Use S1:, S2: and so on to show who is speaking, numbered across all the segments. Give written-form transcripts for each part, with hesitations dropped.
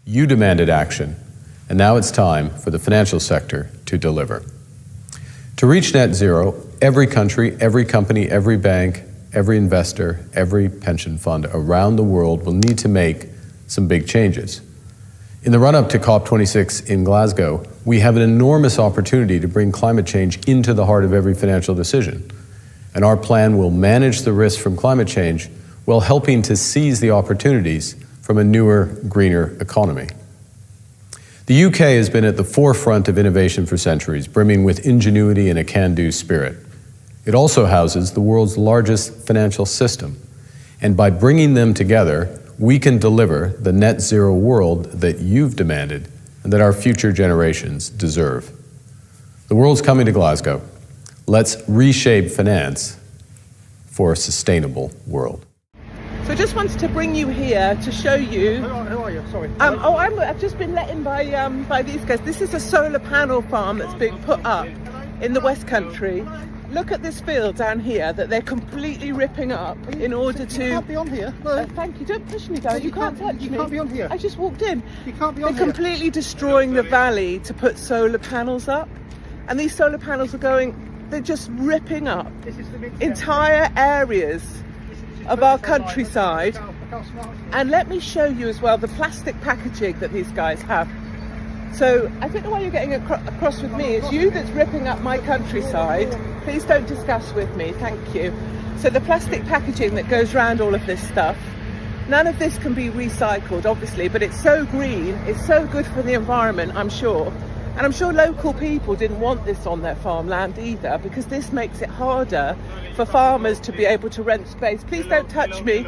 S1: You demanded action, and now it's time for the financial sector to deliver. To reach net zero, every country, every company, every bank, every investor, every pension fund around the world will need to make some big changes. In the run-up to COP26 in Glasgow, we have an enormous opportunity to bring climate change into the heart of every financial decision. And our plan will manage the risks from climate change while helping to seize the opportunities from a newer, greener economy. The UK has been at the forefront of innovation for centuries, brimming with ingenuity and a can-do spirit. It also houses the world's largest financial system. And by bringing them together, we can deliver the net zero world that you've demanded and that our future generations deserve. The world's coming to Glasgow. Let's reshape finance for a sustainable world.
S2: So I just wanted to bring you here to show you.
S3: Who are you? Sorry.
S2: I've just been let in by these guys. This is a solar panel farm that's being put up in the West Country. Look at this field down here that they're completely ripping up in order to.
S3: You can't be on here. No.
S2: Thank you. Don't push me down. You can't touch me.
S3: You can't be on here.
S2: I just walked in.
S3: You can't be on
S2: They're
S3: here.
S2: completely destroying the valley to put solar panels up, and these solar panels are going. They're just ripping up entire areas of our countryside. And let me show you as well the plastic packaging that these guys have. So I don't know why you're getting across with me. It's you that's ripping up my countryside. Please don't discuss with me, thank you. So the plastic packaging that goes around all of this stuff, none of this can be recycled, obviously, but it's so green, it's so good for the environment, I'm sure. And I'm sure local people didn't want this on their farmland either, because this makes it harder for farmers to be able to rent space. Please don't touch me.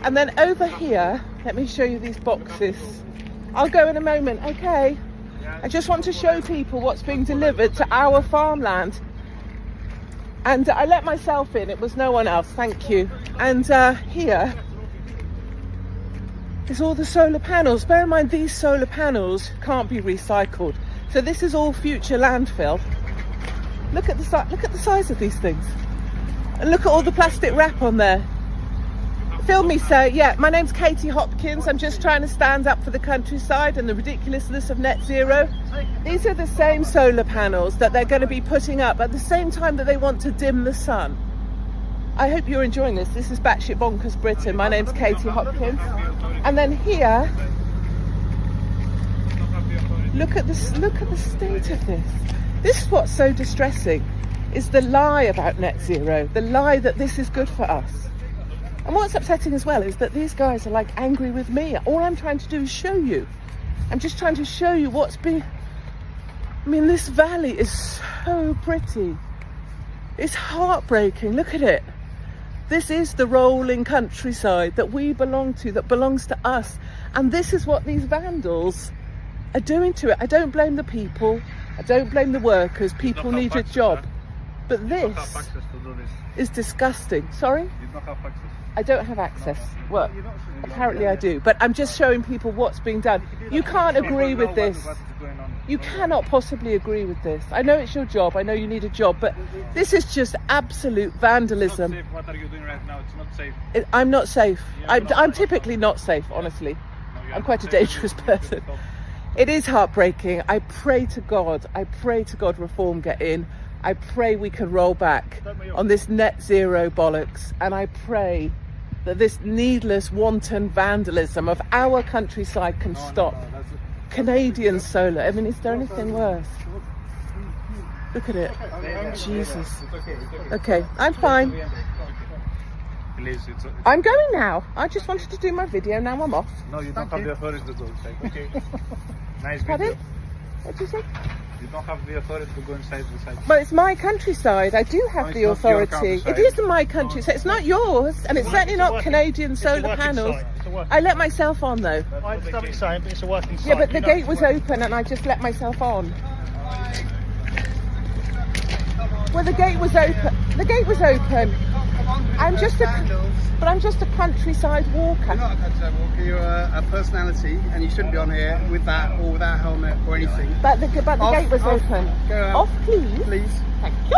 S2: And then over here, let me show you these boxes. I'll go in a moment, okay? I just want to show people what's being delivered to our farmland. And I let myself in, it was no one else, thank you. And here is all the solar panels. Bear in mind, these solar panels can't be recycled. So this is all future landfill. Look at the size of these things. And look at all the plastic wrap on there. Film me, sir. Yeah, my name's Katie Hopkins. I'm just trying to stand up for the countryside and the ridiculousness of net zero. These are the same solar panels that they're going to be putting up at the same time that they want to dim the sun. I hope you're enjoying this. This is Batshit Bonkers Britain. My name's Katie Hopkins. And then here, look at the state of this. This is what's so distressing, is the lie about net zero, the lie that this is good for us. And what's upsetting as well is that these guys are like angry with me. All I'm trying to do is show you. I'm just trying to show you what's been. I mean, this valley is so pretty. It's heartbreaking. Look at it. This is the rolling countryside that we belong to, that belongs to us. And this is what these vandals are doing to it. I don't blame the people. I don't blame the workers. People need a job. But this is disgusting. Sorry?
S3: You don't have access.
S2: I don't have access. Well, apparently I do. But I'm just showing people what's being done. You can't agree with this. You cannot possibly agree with this. I know it's your job. I know you need a job. But this is just absolute vandalism.
S3: It's not safe. What are you doing right now? It's not safe.
S2: I'm not safe. I'm typically not safe, honestly. I'm quite a dangerous person. It is heartbreaking. I pray to God reform get in. I pray we can roll back on this net zero bollocks. And I pray that this needless, wanton vandalism of our countryside can stop. Canadian solar. I mean, is there anything worse? Look at it. Jesus. Okay, I'm fine. I'm going now. I just wanted to do my video. Now I'm off.
S3: No, you don't have the authority to do it. Okay. Nice video.
S2: Pardon? What did you say?
S3: You don't have the authority to go inside the site.
S2: But it's my countryside. I do have the authority. It isn't my countryside. It's not yours, and it's certainly not Canadian solar panels. I let myself on though.
S3: I understand what you're saying, but it's a working site.
S2: Yeah, but the gate was open, and I just let myself on. Well, the gate was open. The gate was open. I'm just a countryside walker.
S4: You're not a countryside walker, you're a personality, and you shouldn't be on here with that or without a helmet or anything.
S2: But the gate was open.
S4: Go out.
S2: Off, please.
S4: Please.
S2: Thank you.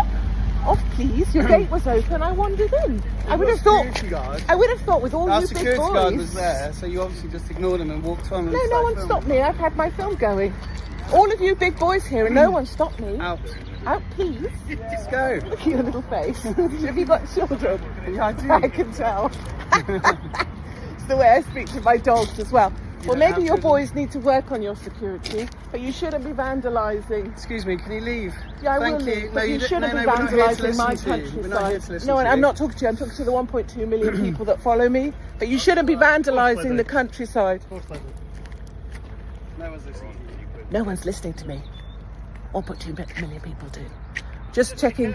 S2: off, please. Your gate was open. I wandered in. I would have thought with all
S4: Our
S2: you big
S4: security guard
S2: boys.
S4: was there, so you obviously just ignored him and walked on.
S2: No, no one stopped me. I've had my film going. All of you big boys here, and no one stopped me.
S4: Out.
S2: Out, please.
S4: Just go.
S2: Look at your little face. Have you got children?
S4: Yeah, I do.
S2: I can tell. It's the way I speak to my dogs as well. Well,
S4: don't
S2: maybe
S4: have
S2: your
S4: to.
S2: boys need to work on your security, but you shouldn't be vandalising.
S4: Excuse me, can you leave?
S2: Yeah, I
S4: Thank
S2: will
S4: you.
S2: leave,
S4: No,
S2: but you
S4: don't-
S2: shouldn't
S4: no,
S2: be
S4: no, we're not here to
S2: vandalising my
S4: listen to you. We're not here to
S2: countryside.
S4: listen
S2: No,
S4: to
S2: and I'm
S4: you.
S2: not talking to you. I'm talking to the 1.2 million people that follow me. But you shouldn't be vandalising the countryside.
S4: No one's listening to you.
S2: No one's listening to me. 1.2 million people do. Just checking.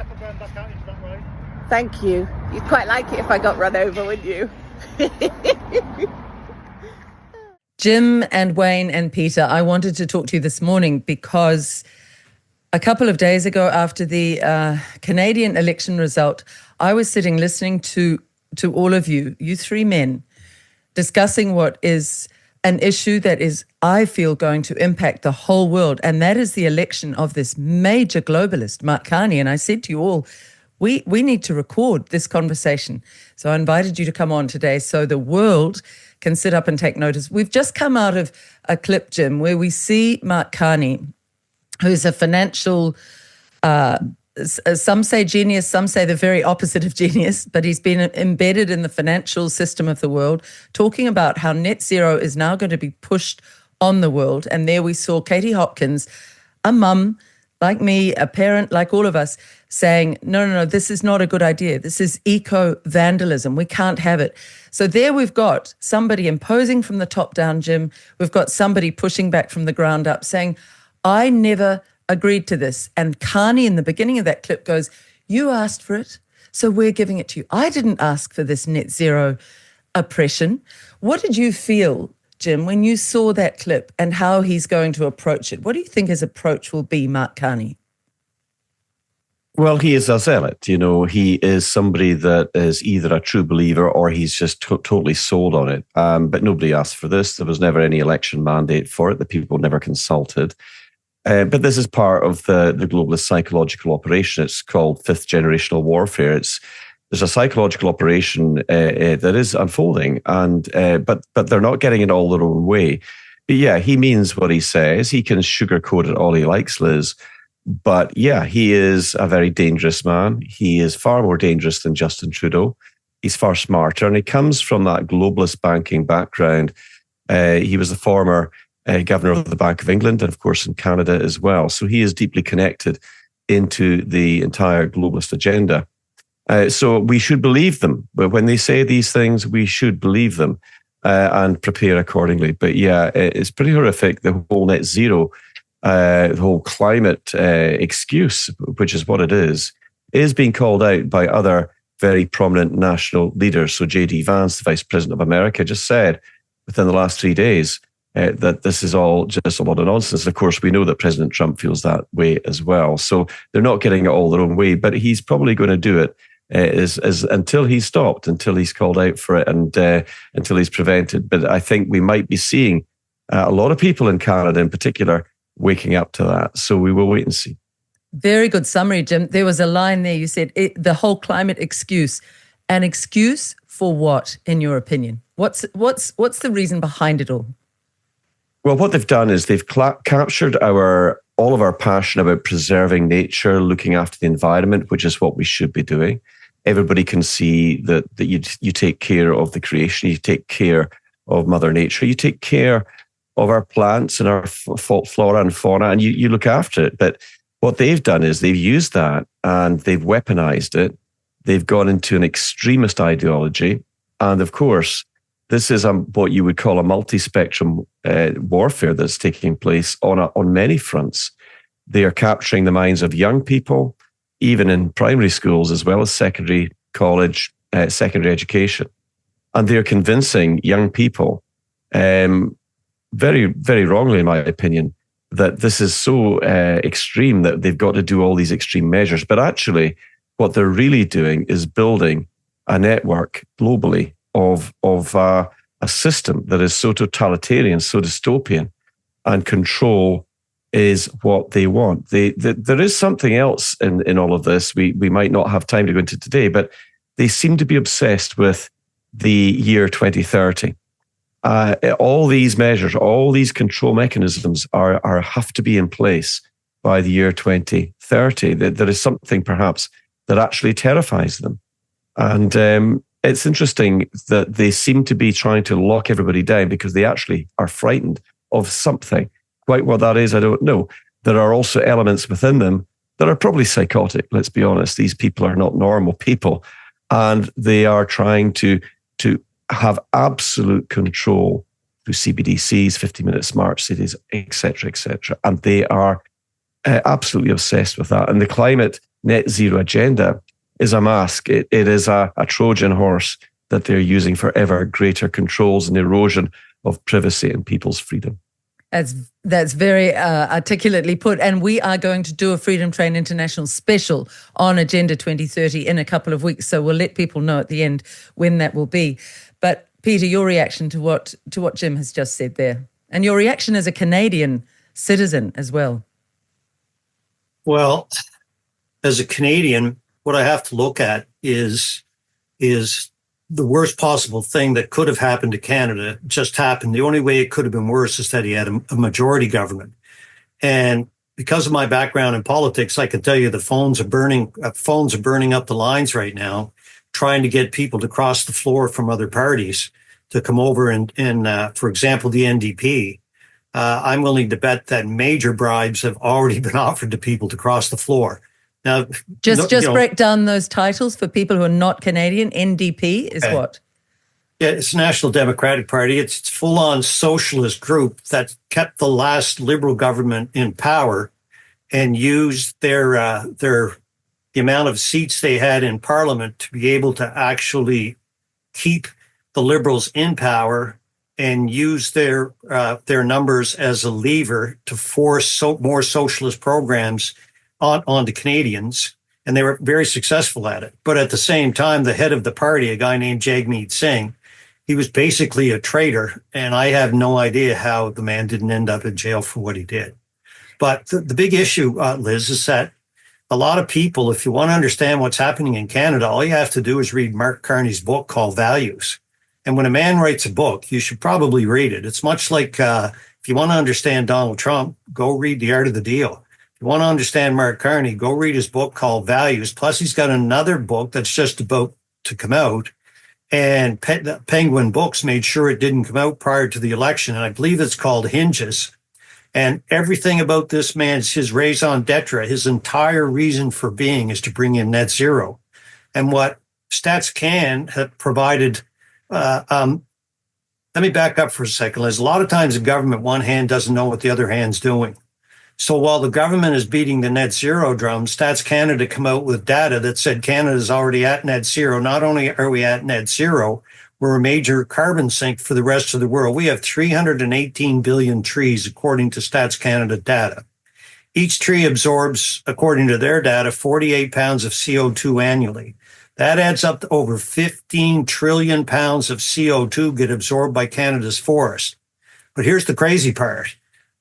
S2: Thank you. You'd quite like it if I got run over, wouldn't you?
S5: Jim and Wayne and Peter, I wanted to talk to you this morning because a couple of days ago after the Canadian election result, I was sitting listening to all of you three men, discussing what is an issue that is, I feel, going to impact the whole world, and that is the election of this major globalist, Mark Carney. And I said to you all, we need to record this conversation. So I invited you to come on today so the world can sit up and take notice. We've just come out of a clip, Jim, where we see Mark Carney, who's a financial, some say genius, some say the very opposite of genius, but he's been embedded in the financial system of the world, talking about how net zero is now going to be pushed on the world. And there we saw Katie Hopkins, a mum like me, a parent like all of us, saying, no, this is not a good idea. This is eco-vandalism. We can't have it. So there we've got somebody imposing from the top down, Jim. We've got somebody pushing back from the ground up saying, I never agreed to this. And Carney in the beginning of that clip goes, you asked for it, so we're giving it to you. I didn't ask for this net zero oppression. What did you feel, Jim, when you saw that clip and how he's going to approach it? What do you think his approach will be, Mark Carney?
S6: Well, he is a zealot. You know, he is somebody that is either a true believer or he's just totally sold on it. But nobody asked for this. There was never any election mandate for it. The people never consulted. But this is part of the globalist psychological operation. It's called fifth generational warfare. There's a psychological operation that is unfolding, and but they're not getting it all their own way. But yeah, he means what he says. He can sugarcoat it all he likes, Liz. But yeah, he is a very dangerous man. He is far more dangerous than Justin Trudeau. He's far smarter, and he comes from that globalist banking background. He was the former governor of the Bank of England, and of course in Canada as well. So he is deeply connected into the entire globalist agenda. So we should believe them. But when they say these things, we should believe them and prepare accordingly. But yeah, it's pretty horrific, the whole net zero, the whole climate excuse, which is what it is being called out by other very prominent national leaders. So J.D. Vance, the Vice President of America, just said within the last 3 days that this is all just a lot of nonsense. Of course, we know that President Trump feels that way as well. So they're not getting it all their own way, but he's probably going to do it is until he's stopped, until he's called out for it, and until he's prevented. But I think we might be seeing a lot of people in Canada in particular waking up to that. So we will wait and see.
S5: Very good summary, Jim. There was a line there. You said the whole climate excuse. An excuse for what, in your opinion? What's the reason behind it all?
S6: Well, what they've done is they've captured all of our passion about preserving nature, looking after the environment, which is what we should be doing. Everybody can see that you take care of the creation, you take care of Mother Nature, you take care of our plants and our flora and fauna, and you look after it. But what they've done is they've used that and they've weaponized it. They've gone into an extremist ideology. And of course, this is what you would call a multi-spectrum warfare that's taking place on many fronts. They are capturing the minds of young people, even in primary schools, as well as secondary, college, secondary education. And they're convincing young people, very, very wrongly, in my opinion, that this is so extreme that they've got to do all these extreme measures. But actually, what they're really doing is building a network globally of a system that is so totalitarian, so dystopian, and control is what they want. There is something else in all of this. We might not have time to go into today, but they seem to be obsessed with the year 2030. All these measures, all these control mechanisms have to be in place by the year 2030. There is something perhaps that actually terrifies them. And it's interesting that they seem to be trying to lock everybody down because they actually are frightened of something. Quite what that is, I don't know. There are also elements within them that are probably psychotic, let's be honest. These people are not normal people. And they are trying to have absolute control through CBDCs, 50-minute smart cities, et cetera, et cetera. And they are absolutely obsessed with that. And the climate net zero agenda is a mask. It is a Trojan horse that they're using for ever greater controls and erosion of privacy and people's freedom.
S5: That's very articulately put. And we are going to do a Freedom Train International special on Agenda 2030 in a couple of weeks. So we'll let people know at the end when that will be. But Peter, your reaction to what Jim has just said there, and your reaction as a Canadian citizen as well.
S7: Well, as a Canadian, what I have to look at is the worst possible thing that could have happened to Canada just happened. The only way it could have been worse is that he had a majority government. And because of my background in politics, I can tell you the phones are burning up the lines right now, trying to get people to cross the floor from other parties to come over and for example, the NDP. I'm willing to bet that major bribes have already been offered to people to cross the floor. Now,
S5: just break down those titles for people who are not Canadian. NDP is what?
S7: Yeah, it's National Democratic Party. It's full-on socialist group that kept the last Liberal government in power and used the amount of seats they had in Parliament to be able to actually keep the Liberals in power and use their numbers as a lever to force more socialist programs on the Canadians, and they were very successful at it. But at the same time, the head of the party, a guy named Jagmeet Singh, he was basically a traitor, and I have no idea how the man didn't end up in jail for what he did. But the big issue, Liz, is that a lot of people, if you want to understand what's happening in Canada, all you have to do is read Mark Carney's book called Values. And when a man writes a book, you should probably read it. It's much like if you want to understand Donald Trump, go read The Art of the Deal. You want to understand Mark Carney, go read his book called Values. Plus, he's got another book that's just about to come out. And Penguin Books made sure it didn't come out prior to the election. And I believe it's called Hinges. And everything about this man's, his raison d'etre, his entire reason for being is to bring in net zero. And what StatsCan have provided, let me back up for a second, Liz. A lot of times in government, one hand doesn't know what the other hand's doing. So while the government is beating the net zero drum, Stats Canada come out with data that said Canada's already at net zero. Not only are we at net zero, we're a major carbon sink for the rest of the world. We have 318 billion trees, according to Stats Canada data. Each tree absorbs, according to their data, 48 pounds of CO2 annually. That adds up to over 15 trillion pounds of CO2 get absorbed by Canada's forest. But here's the crazy part.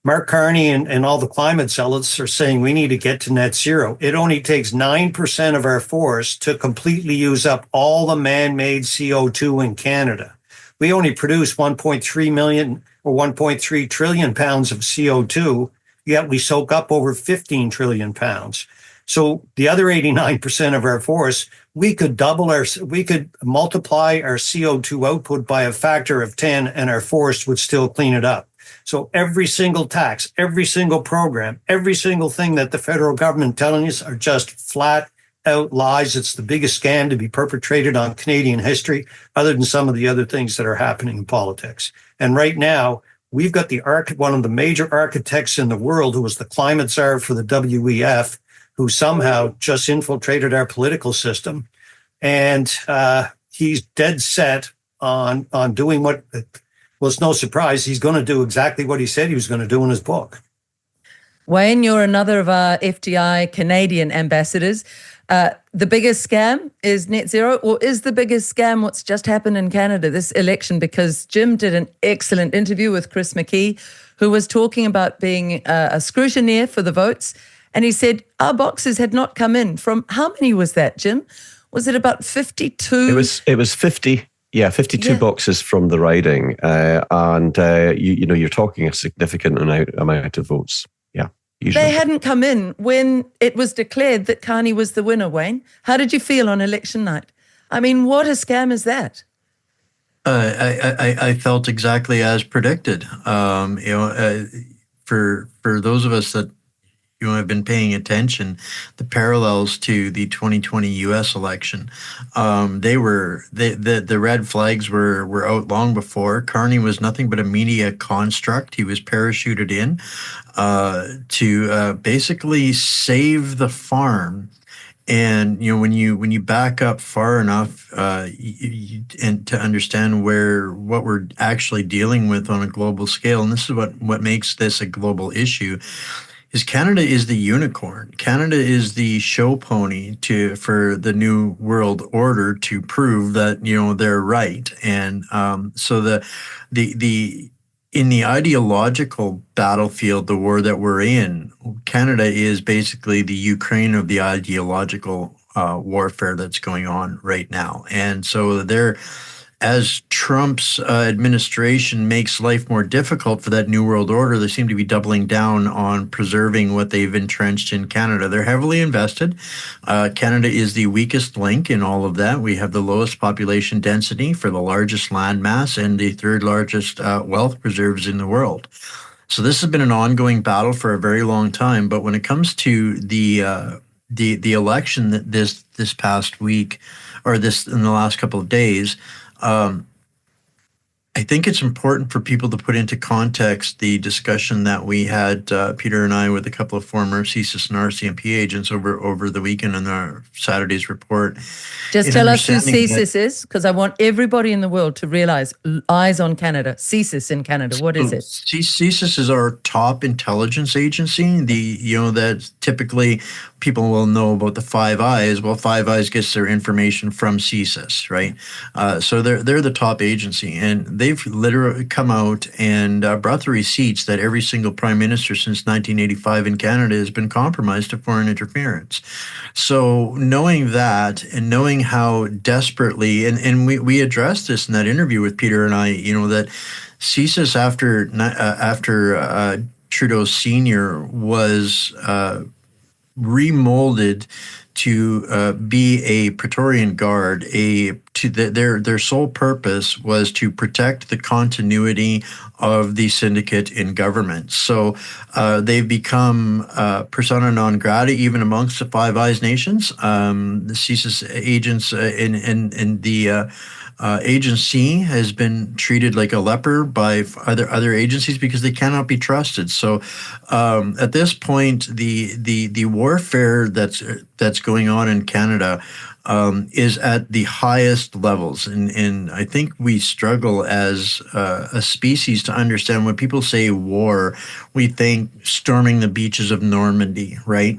S7: Mark Carney and all the climate zealots are saying we need to get to net zero. It only takes 9% of our forest to completely use up all the man-made CO2 in Canada. We only produce 1.3 million or 1.3 trillion pounds of CO2, yet we soak up over 15 trillion pounds. So the other 89% of our forest, we could multiply our CO2 output by a factor of 10 and our forest would still clean it up. So every single tax, every single program, every single thing that the federal government telling us are just flat out lies. It's the biggest scam to be perpetrated on Canadian history, other than some of the other things that are happening in politics. And right now, we've got one of the major architects in the world who was the climate czar for the WEF, who somehow just infiltrated our political system. And he's dead set on doing what... Well, it's no surprise. He's going to do exactly what he said he was going to do in his book.
S5: Wayne, you're another of our FDI Canadian ambassadors. The biggest scam is net zero, or is the biggest scam what's just happened in Canada this election? Because Jim did an excellent interview with Chris McKee, who was talking about being a scrutineer for the votes. And he said our boxes had not come in from, how many was that, Jim? Was it about 52?
S6: It was 50. Yeah, 52 boxes from the riding. You're talking a significant amount of votes. Yeah. Usually.
S5: They hadn't come in when it was declared that Carney was the winner, Wayne. How did you feel on election night? I mean, what a scam is that?
S8: I felt exactly as predicted. For those of us that have been paying attention, the parallels to the 2020 U.S. election, the red flags were out long before. Carney was nothing but a media construct. He was parachuted in to basically save the farm. And when you back up far enough and to understand what we're actually dealing with on a global scale, and this is what makes this a global issue, is Canada is the unicorn. Canada is the show pony for the new world order to prove that they're right. And so in the ideological battlefield, the war that we're in, Canada is basically the Ukraine of the ideological warfare that's going on right now. And so as Trump's administration makes life more difficult for that New World Order, they seem to be doubling down on preserving what they've entrenched in Canada. They're heavily invested. Canada is the weakest link in all of that. We have the lowest population density for the largest landmass and the third largest wealth reserves in the world. So this has been an ongoing battle for a very long time. But when it comes to the election that this past week, or this in the last couple of days, I think it's important for people to put into context the discussion that we had, Peter and I, with a couple of former CSIS and RCMP agents over the weekend in our Saturday's report.
S5: Just tell us who CSIS is, because I want everybody in the world to realize, eyes on Canada, CSIS in Canada. What is it?
S8: CSIS is our top intelligence agency. That typically people will know about the Five Eyes. Well, Five Eyes gets their information from CSIS, right? So they're the top agency, and they've literally come out and brought the receipts that every single prime minister since 1985 in Canada has been compromised to foreign interference. So knowing that and knowing how desperately, and we addressed this in that interview with Peter and I, that CSIS after Trudeau Sr. was remolded to be a Praetorian Guard. Their sole purpose was to protect the continuity of the syndicate in government. So they've become persona non grata even amongst the Five Eyes nations. The CSIS agents in the agency has been treated like a leper by other agencies because they cannot be trusted. So at this point, the warfare that's going on in Canada is at the highest levels, and I think we struggle as a species to understand when people say war, we think storming the beaches of Normandy, right?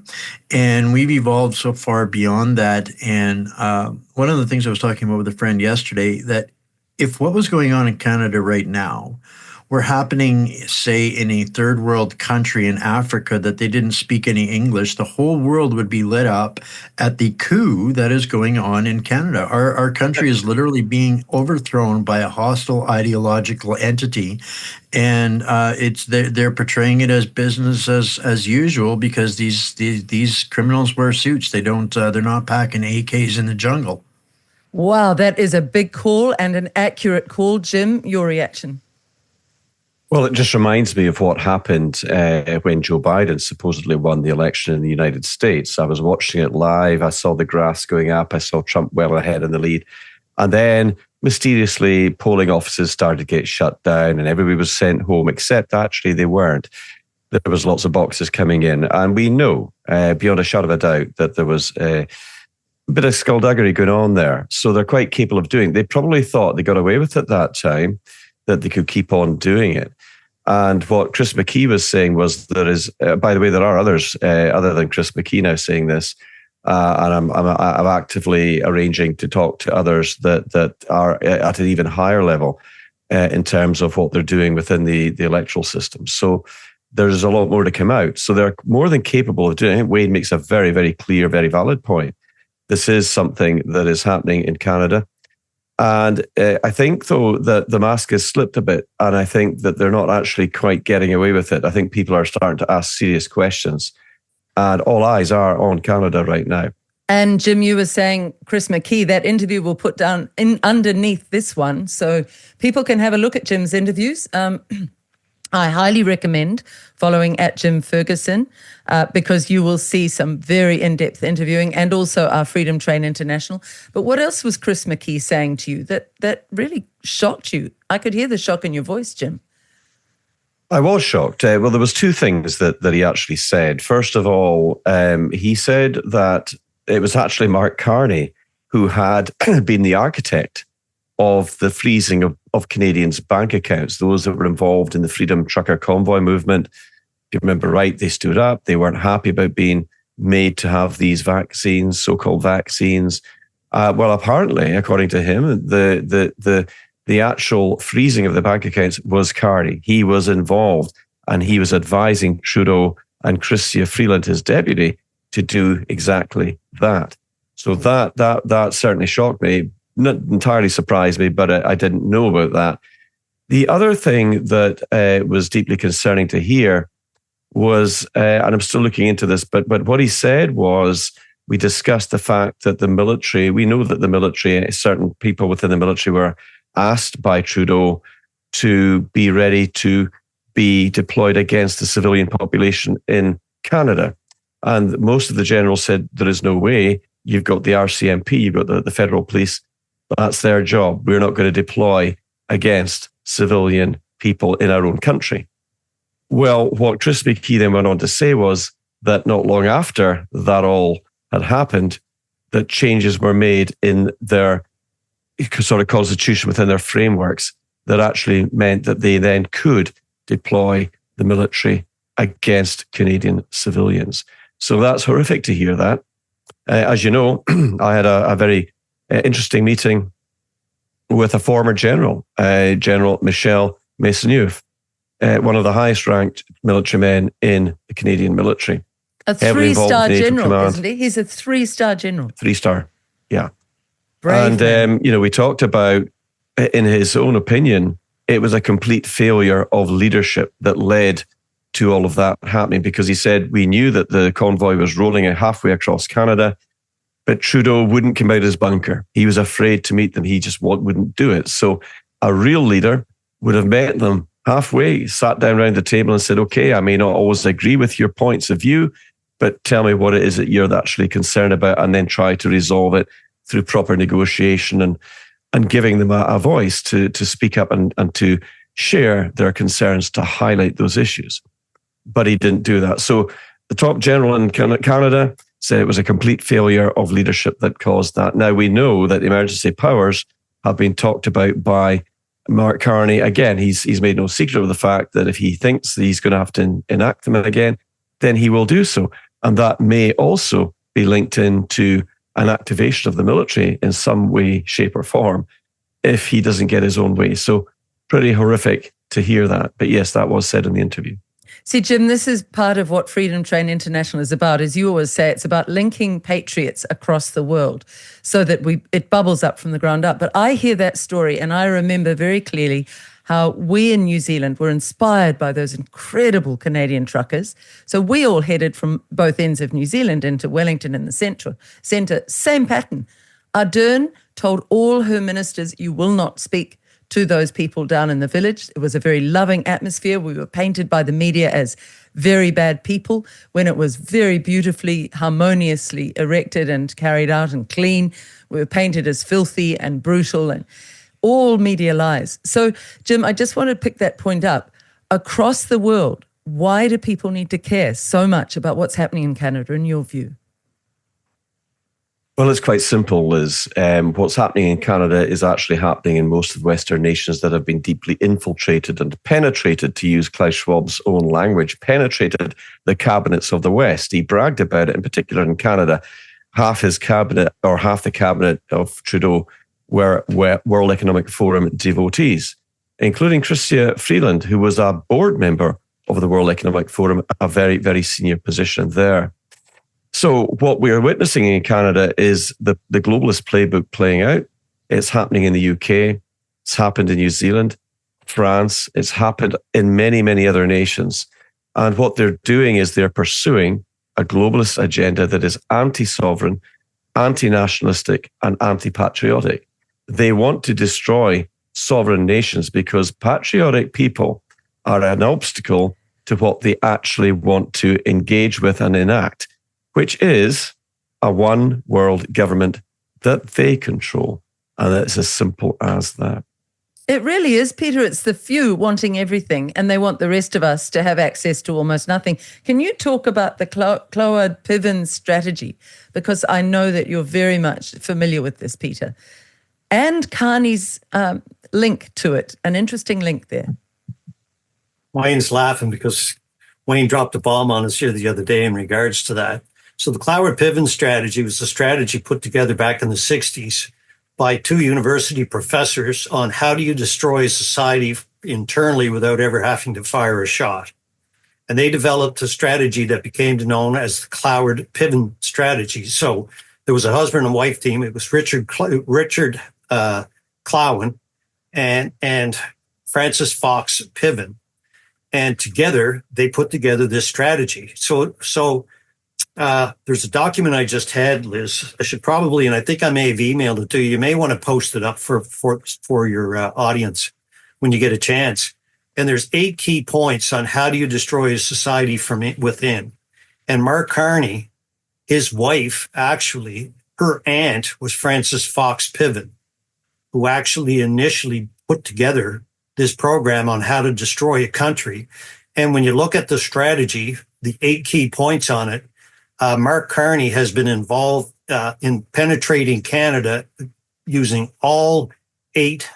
S8: And we've evolved so far beyond that. And one of the things I was talking about with a friend yesterday, that if what was going on in Canada right now were happening, say, in a third world country in Africa that they didn't speak any English, the whole world would be lit up at the coup that is going on in Canada. Our country is literally being overthrown by a hostile ideological entity, and they're portraying it as business as usual because these criminals wear suits. They're not packing AKs in the jungle.
S5: Wow, that is a big call and an accurate call. Jim, your reaction?
S6: Well, it just reminds me of what happened when Joe Biden supposedly won the election in the United States. I was watching it live. I saw the graphs going up. I saw Trump well ahead in the lead. And then mysteriously, polling offices started to get shut down and everybody was sent home, except actually they weren't. There was lots of boxes coming in. And we know, beyond a shadow of a doubt, that there was a bit of skullduggery going on there. So they're quite capable of doing it. They probably thought they got away with it that time, that they could keep on doing it. And what Chris McKee was saying was there is, by the way, there are others other than Chris McKee now saying this, and I'm actively arranging to talk to others that are at an even higher level. in terms of what they're doing within the electoral system. So there's a lot more to come out. So they're more than capable of doing it. Wade makes a very, very clear, very valid point. This is something that is happening in Canada. And I think, though, that the mask has slipped a bit, and I think that they're not actually quite getting away with it. I think people are starting to ask serious questions, and all eyes are on Canada right now.
S5: And Jim, you were saying Chris McKee, that interview will put down underneath this one, so people can have a look at Jim's interviews. I highly recommend following at Jim Ferguson because you will see some very in-depth interviewing, and also our Freedom Train International. But what else was Chris McKee saying to you that really shocked you? I could hear the shock in your voice, Jim.
S6: I was shocked. Well, there was two things that he actually said. First of all, he said that it was actually Mark Carney who had been the architect of the freezing of Canadians' bank accounts, those that were involved in the Freedom Trucker Convoy movement. If you remember right, they stood up. They weren't happy about being made to have these vaccines, so-called vaccines. Well, apparently, according to him, the actual freezing of the bank accounts was Carney. He was involved, and he was advising Trudeau and Chrystia Freeland, his deputy, to do exactly that. So that certainly shocked me. Not entirely surprised me, but I didn't know about that. The other thing that was deeply concerning to hear was, and I'm still looking into this, but what he said was, we discussed the fact that the military, we know that the military, certain people within the military were asked by Trudeau to be ready to be deployed against the civilian population in Canada. And most of the generals said, there is no way. You've got the RCMP, you've got the federal police. That's their job. We're not going to deploy against civilian people in our own country. Well, what Chris McKee then went on to say was that not long after that all had happened, that changes were made in their sort of constitution within their frameworks that actually meant that they then could deploy the military against Canadian civilians. So that's horrific to hear that. As you know, I had a very interesting meeting with a former general, General Michel Maisonneuve, one of the highest ranked military men in the Canadian military.
S5: A 3-star general, isn't he? He's a 3-star general.
S6: 3-star, yeah.
S5: Brave
S6: and, we talked about, in his own opinion, it was a complete failure of leadership that led to all of that happening, because he said, we knew that the convoy was rolling halfway across Canada, but Trudeau wouldn't come out of his bunker. He was afraid to meet them. He just wouldn't do it. So a real leader would have met them halfway, sat down around the table and said, okay, I may not always agree with your points of view, but tell me what it is that you're actually concerned about, and then try to resolve it through proper negotiation and giving them a voice to speak up and to share their concerns, to highlight those issues. But he didn't do that. So the top general in Canada said it was a complete failure of leadership that caused that. Now, we know that the emergency powers have been talked about by Mark Carney. Again, he's made no secret of the fact that if he thinks that he's going to have to enact them again, then he will do so. And that may also be linked into an activation of the military in some way, shape or form if he doesn't get his own way. So pretty horrific to hear that. But yes, that was said in the interview.
S5: See, Jim, this is part of what Freedom Train International is about. As you always say, it's about linking patriots across the world so that it bubbles up from the ground up. But I hear that story, and I remember very clearly how we in New Zealand were inspired by those incredible Canadian truckers. So we all headed from both ends of New Zealand into Wellington in the centre. Same pattern. Ardern told all her ministers, you will not speak to those people down in the village. It was a very loving atmosphere. We were painted by the media as very bad people when it was very beautifully, harmoniously erected and carried out and clean. We were painted as filthy and brutal, and all media lies. So, Jim, I just want to pick that point up. Across the world, why do people need to care so much about what's happening in Canada, in your view?
S6: Well, it's quite simple, Liz. What's happening in Canada is actually happening in most of Western nations that have been deeply infiltrated and penetrated, to use Klaus Schwab's own language, penetrated the cabinets of the West. He bragged about it, in particular in Canada. Half his cabinet, or half the cabinet of Trudeau, were World Economic Forum devotees. including Chrystia Freeland, who was a board member of the World Economic Forum, a very, very senior position there. So what we are witnessing in Canada is the globalist playbook playing out. It's happening in the UK. It's happened in New Zealand, France. It's happened in many, many other nations. And what they're doing is they're pursuing a globalist agenda that is anti-sovereign, anti-nationalistic, and anti-patriotic. They want to destroy sovereign nations because patriotic people are an obstacle to what they actually want to engage with and enact, which is a one world government that they control. And it's as simple as that.
S5: It really is, Peter. It's the few wanting everything, and they want the rest of us to have access to almost nothing. Can you talk about the Cloward Piven strategy? Because I know that you're very much familiar with this, Peter. And Carney's link to it, an interesting link there.
S7: Wayne's laughing because Wayne dropped a bomb on us here the other day in regards to that. So the Cloward Piven strategy was a strategy put together back in the 60s by two university professors on how do you destroy a society internally without ever having to fire a shot. And they developed a strategy that became known as the Cloward Piven strategy. So there was a husband and wife team. It was Richard Clowen and Francis Fox Piven. And together they put together this strategy. So there's a document I just had, Liz. I should probably, and I think I may have emailed it to you. You may want to post it up for your audience when you get a chance. And there's 8 key points on how do you destroy a society from within. And Mark Carney, his wife, actually, her aunt was Frances Fox Piven, who actually initially put together this program on how to destroy a country. And when you look at the strategy, the 8 key points on it, Mark Carney has been involved in penetrating Canada using all 8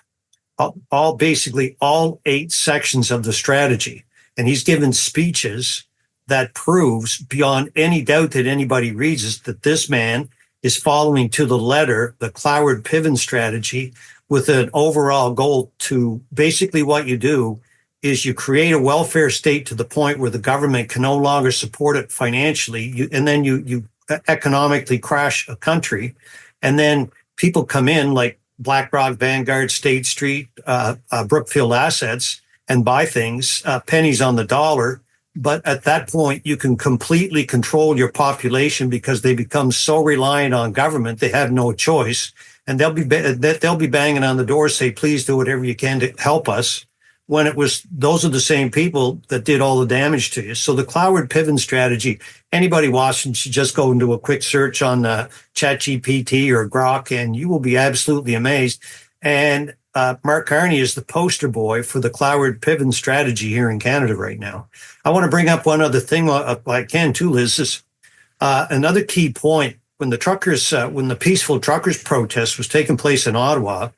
S7: sections of the strategy. And he's given speeches that proves beyond any doubt that anybody reads is that this man is following to the letter the Cloward Piven strategy with an overall goal to basically what you do is you create a welfare state to the point where the government can no longer support it financially, and then you economically crash a country, and then people come in like BlackRock, Vanguard, State Street, Brookfield Assets, and buy things, pennies on the dollar. But at that point, you can completely control your population because they become so reliant on government, they have no choice. And they'll be banging on the door, say, please do whatever you can to help us. When it was, those are the same people that did all the damage to you. So the Cloward Piven strategy, anybody watching should just go and do a quick search on ChatGPT or Grok, and you will be absolutely amazed. And Mark Carney is the poster boy for the Cloward Piven strategy here in Canada right now. I want to bring up one other thing I can too, Liz. Is another key point when the peaceful truckers protest was taking place in Ottawa.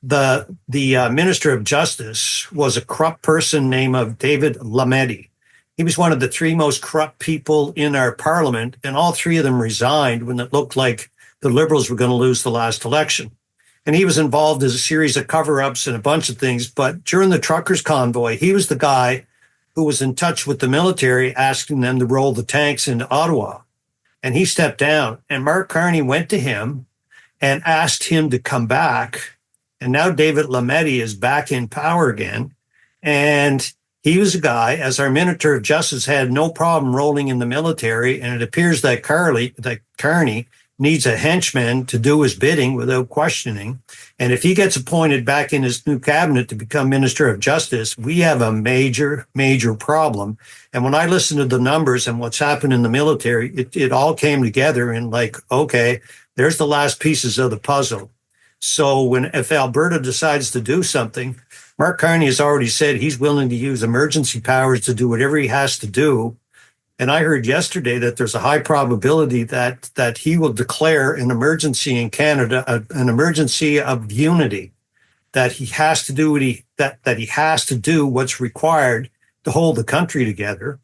S7: The Minister of Justice was a corrupt person named David Lametti. He was one of the 3 most corrupt people in our parliament, and all 3 of them resigned when it looked like the Liberals were going to lose the last election. And he was involved in a series of cover-ups and a bunch of things. But during the truckers' convoy, he was the guy who was in touch with the military, asking them to roll the tanks into Ottawa. And he stepped down. And Mark Carney went to him and asked him to come back. And now David Lametti is back in power again. And he was a guy, as our Minister of Justice, had no problem rolling in the military. And it appears that Carney needs a henchman to do his bidding without questioning. And if he gets appointed back in his new cabinet to become Minister of Justice, we have a major, major problem. And when I listen to the numbers and what's happened in the military, it all came together and like, okay, there's the last pieces of the puzzle. So if Alberta decides to do something, Mark Carney has already said he's willing to use emergency powers to do whatever he has to do. And I heard yesterday that there's a high probability that he will declare an emergency in Canada, an emergency of unity, that he has to do that he has to do what's required to hold the country together.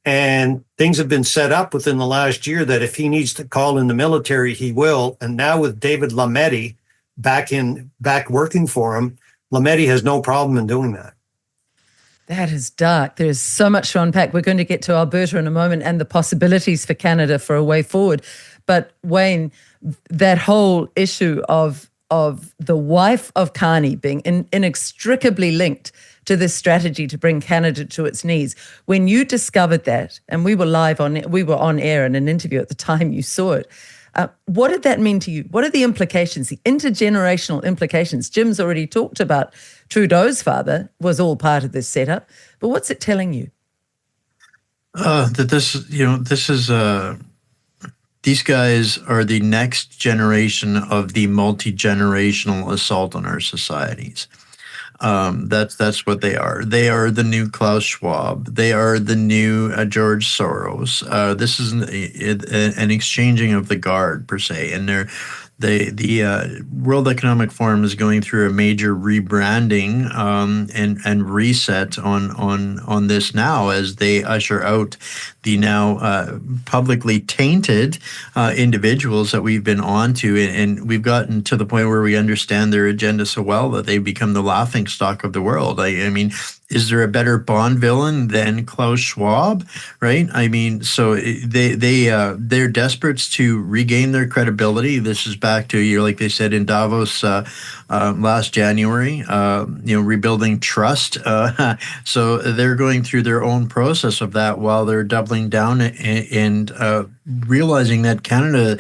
S7: And things have been set up within the last year that if he needs to call in the military, he will. And now with David Lametti back working for him, Lametti has no problem in doing that.
S5: That is dark. There is so much to unpack. We're going to get to Alberta in a moment and the possibilities for Canada for a way forward. But Wayne, that whole issue of the wife of Carney being inextricably linked to this strategy to bring Canada to its knees. When you discovered that, and we were on air in an interview at the time you saw it, what did that mean to you? What are the implications, the intergenerational implications? Jim's already talked about Trudeau's father was all part of this setup, but what's it telling you?
S8: That these guys are the next generation of the multi-generational assault on our societies. That's what they are. They are the new Klaus Schwab. They are the new George Soros. This is an exchanging of the guard per se, and the World Economic Forum is going through a major rebranding and reset on this now as they usher out the now publicly tainted individuals that we've been on to, and we've gotten to the point where we understand their agenda so well that they've become the laughingstock of the world. I mean, is there a better Bond villain than Klaus Schwab, right? I mean, so they're desperate to regain their credibility. This is back to, like they said in Davos last January, rebuilding trust. So they're going through their own process of that while they're doubling down and realizing that Canada,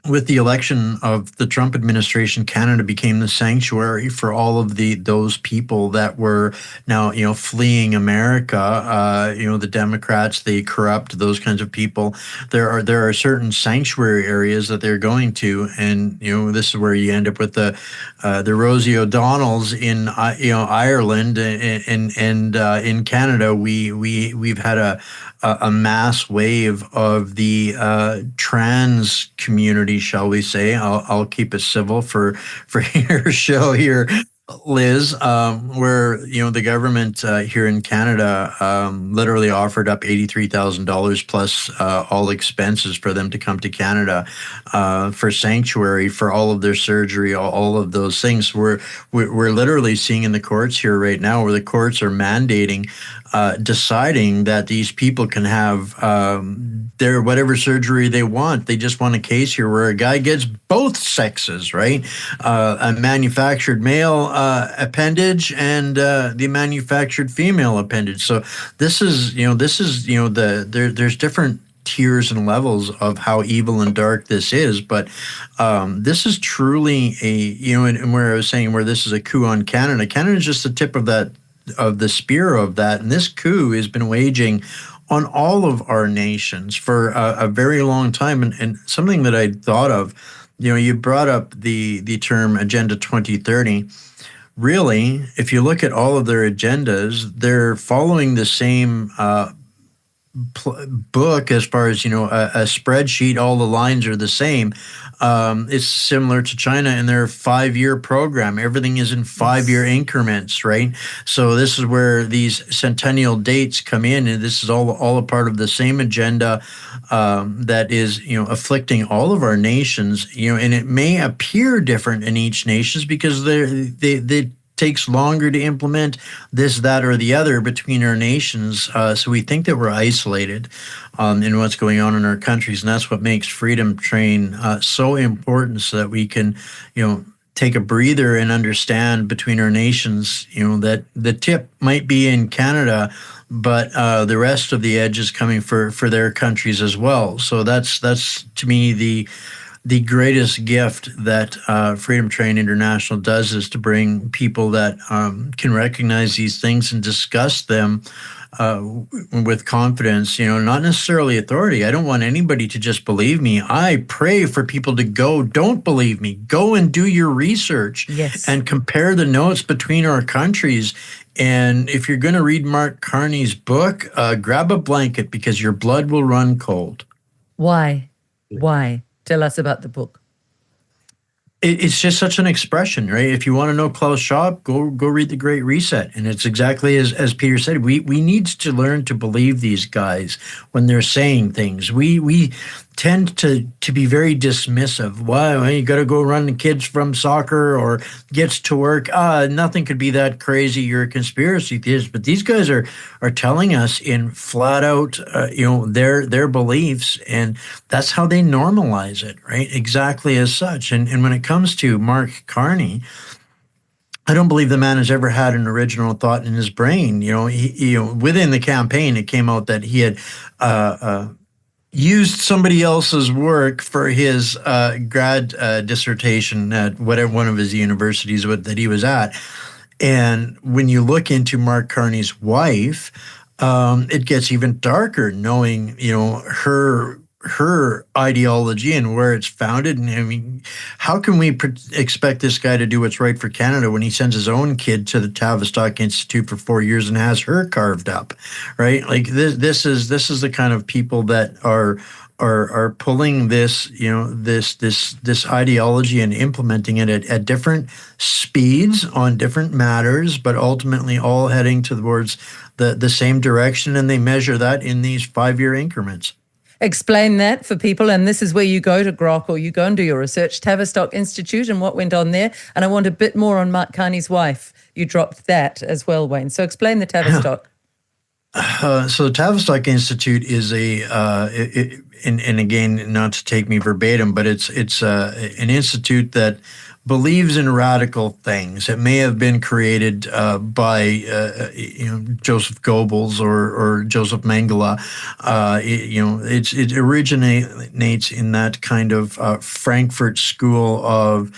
S8: with the election of the Trump administration, Canada became the sanctuary for all of those people that were now, fleeing America. The Democrats, the corrupt, those kinds of people. There are certain sanctuary areas that they're going to, and this is where you end up with the Rosie O'Donnells in Ireland and in Canada. We've had a mass wave of the trans community, shall we say. I'll keep it civil for your show here, Liz, where the government here in Canada literally offered up $83,000 plus all expenses for them to come to Canada for sanctuary, for all of their surgery, all of those things. We're literally seeing in the courts here right now where the courts are mandating, deciding that these people can have their whatever surgery they want. They just want a case here where a guy gets both sexes, right? A manufactured male appendage and the manufactured female appendage. So this is there's different tiers and levels of how evil and dark this is, but this is truly and where I was saying where this is a coup on Canada. Canada is just the tip of the spear of that, and this coup has been waging on all of our nations for a very long time. And something that I thought of, you brought up the term Agenda 2030. Really, if you look at all of their agendas, they're following the same book as far as, a spreadsheet, all the lines are the same. It's similar to China in their 5-year program. Everything is in 5-year increments, right? So this is where these centennial dates come in, and this is all a part of the same agenda that is, afflicting all of our nations, and it may appear different in each nation because they takes longer to implement this, that, or the other between our nations. So we think that we're isolated in what's going on in our countries. And that's what makes Freedom Train so important, so that we can, take a breather and understand between our nations, that the tip might be in Canada, but the rest of the edge is coming for their countries as well. So that's to me the greatest gift that Freedom Train International does, is to bring people that can recognize these things and discuss them with confidence, not necessarily authority. I don't want anybody to just believe me. I pray for people to don't believe me. Go and do your research.
S5: Yes.
S8: And compare the notes between our countries. And if you're going to read Mark Carney's book, grab a blanket because your blood will run cold.
S5: Why? Tell us about the book.
S8: It's just such an expression, right? If you want to know Klaus Schwab, go read The Great Reset. And it's exactly as Peter said, we need to learn to believe these guys when they're saying things. tend to be very dismissive. Why? Well, you got to go run the kids from soccer or gets to work. Nothing could be that crazy. You're a conspiracy theorist. But these guys are telling us in flat out, their beliefs, and that's how they normalize it, right? Exactly as such. And when it comes to Mark Carney, I don't believe the man has ever had an original thought in his brain. Within the campaign, it came out that he had used somebody else's work for his grad dissertation at whatever one of his universities that he was at. And when you look into Mark Carney's wife, it gets even darker, knowing her ideology and where it's founded. And I mean, how can we expect this guy to do what's right for Canada when he sends his own kid to the Tavistock Institute for 4 years and has her carved up, right? Like this is the kind of people that are pulling this ideology and implementing it at different speeds on different matters, but ultimately all heading towards the same direction, and they measure that in these 5-year increments.
S5: Explain that for people, and this is where you go to grok or you go and do your research, Tavistock Institute and what went on there. And I want a bit more on Mark Carney's wife. You dropped that as well, Wayne. So explain the Tavistock.
S8: So the Tavistock Institute is and again, not to take me verbatim, but it's an institute that believes in radical things. It may have been created by Joseph Goebbels or Joseph Mengele. It originates in that kind of Frankfurt school of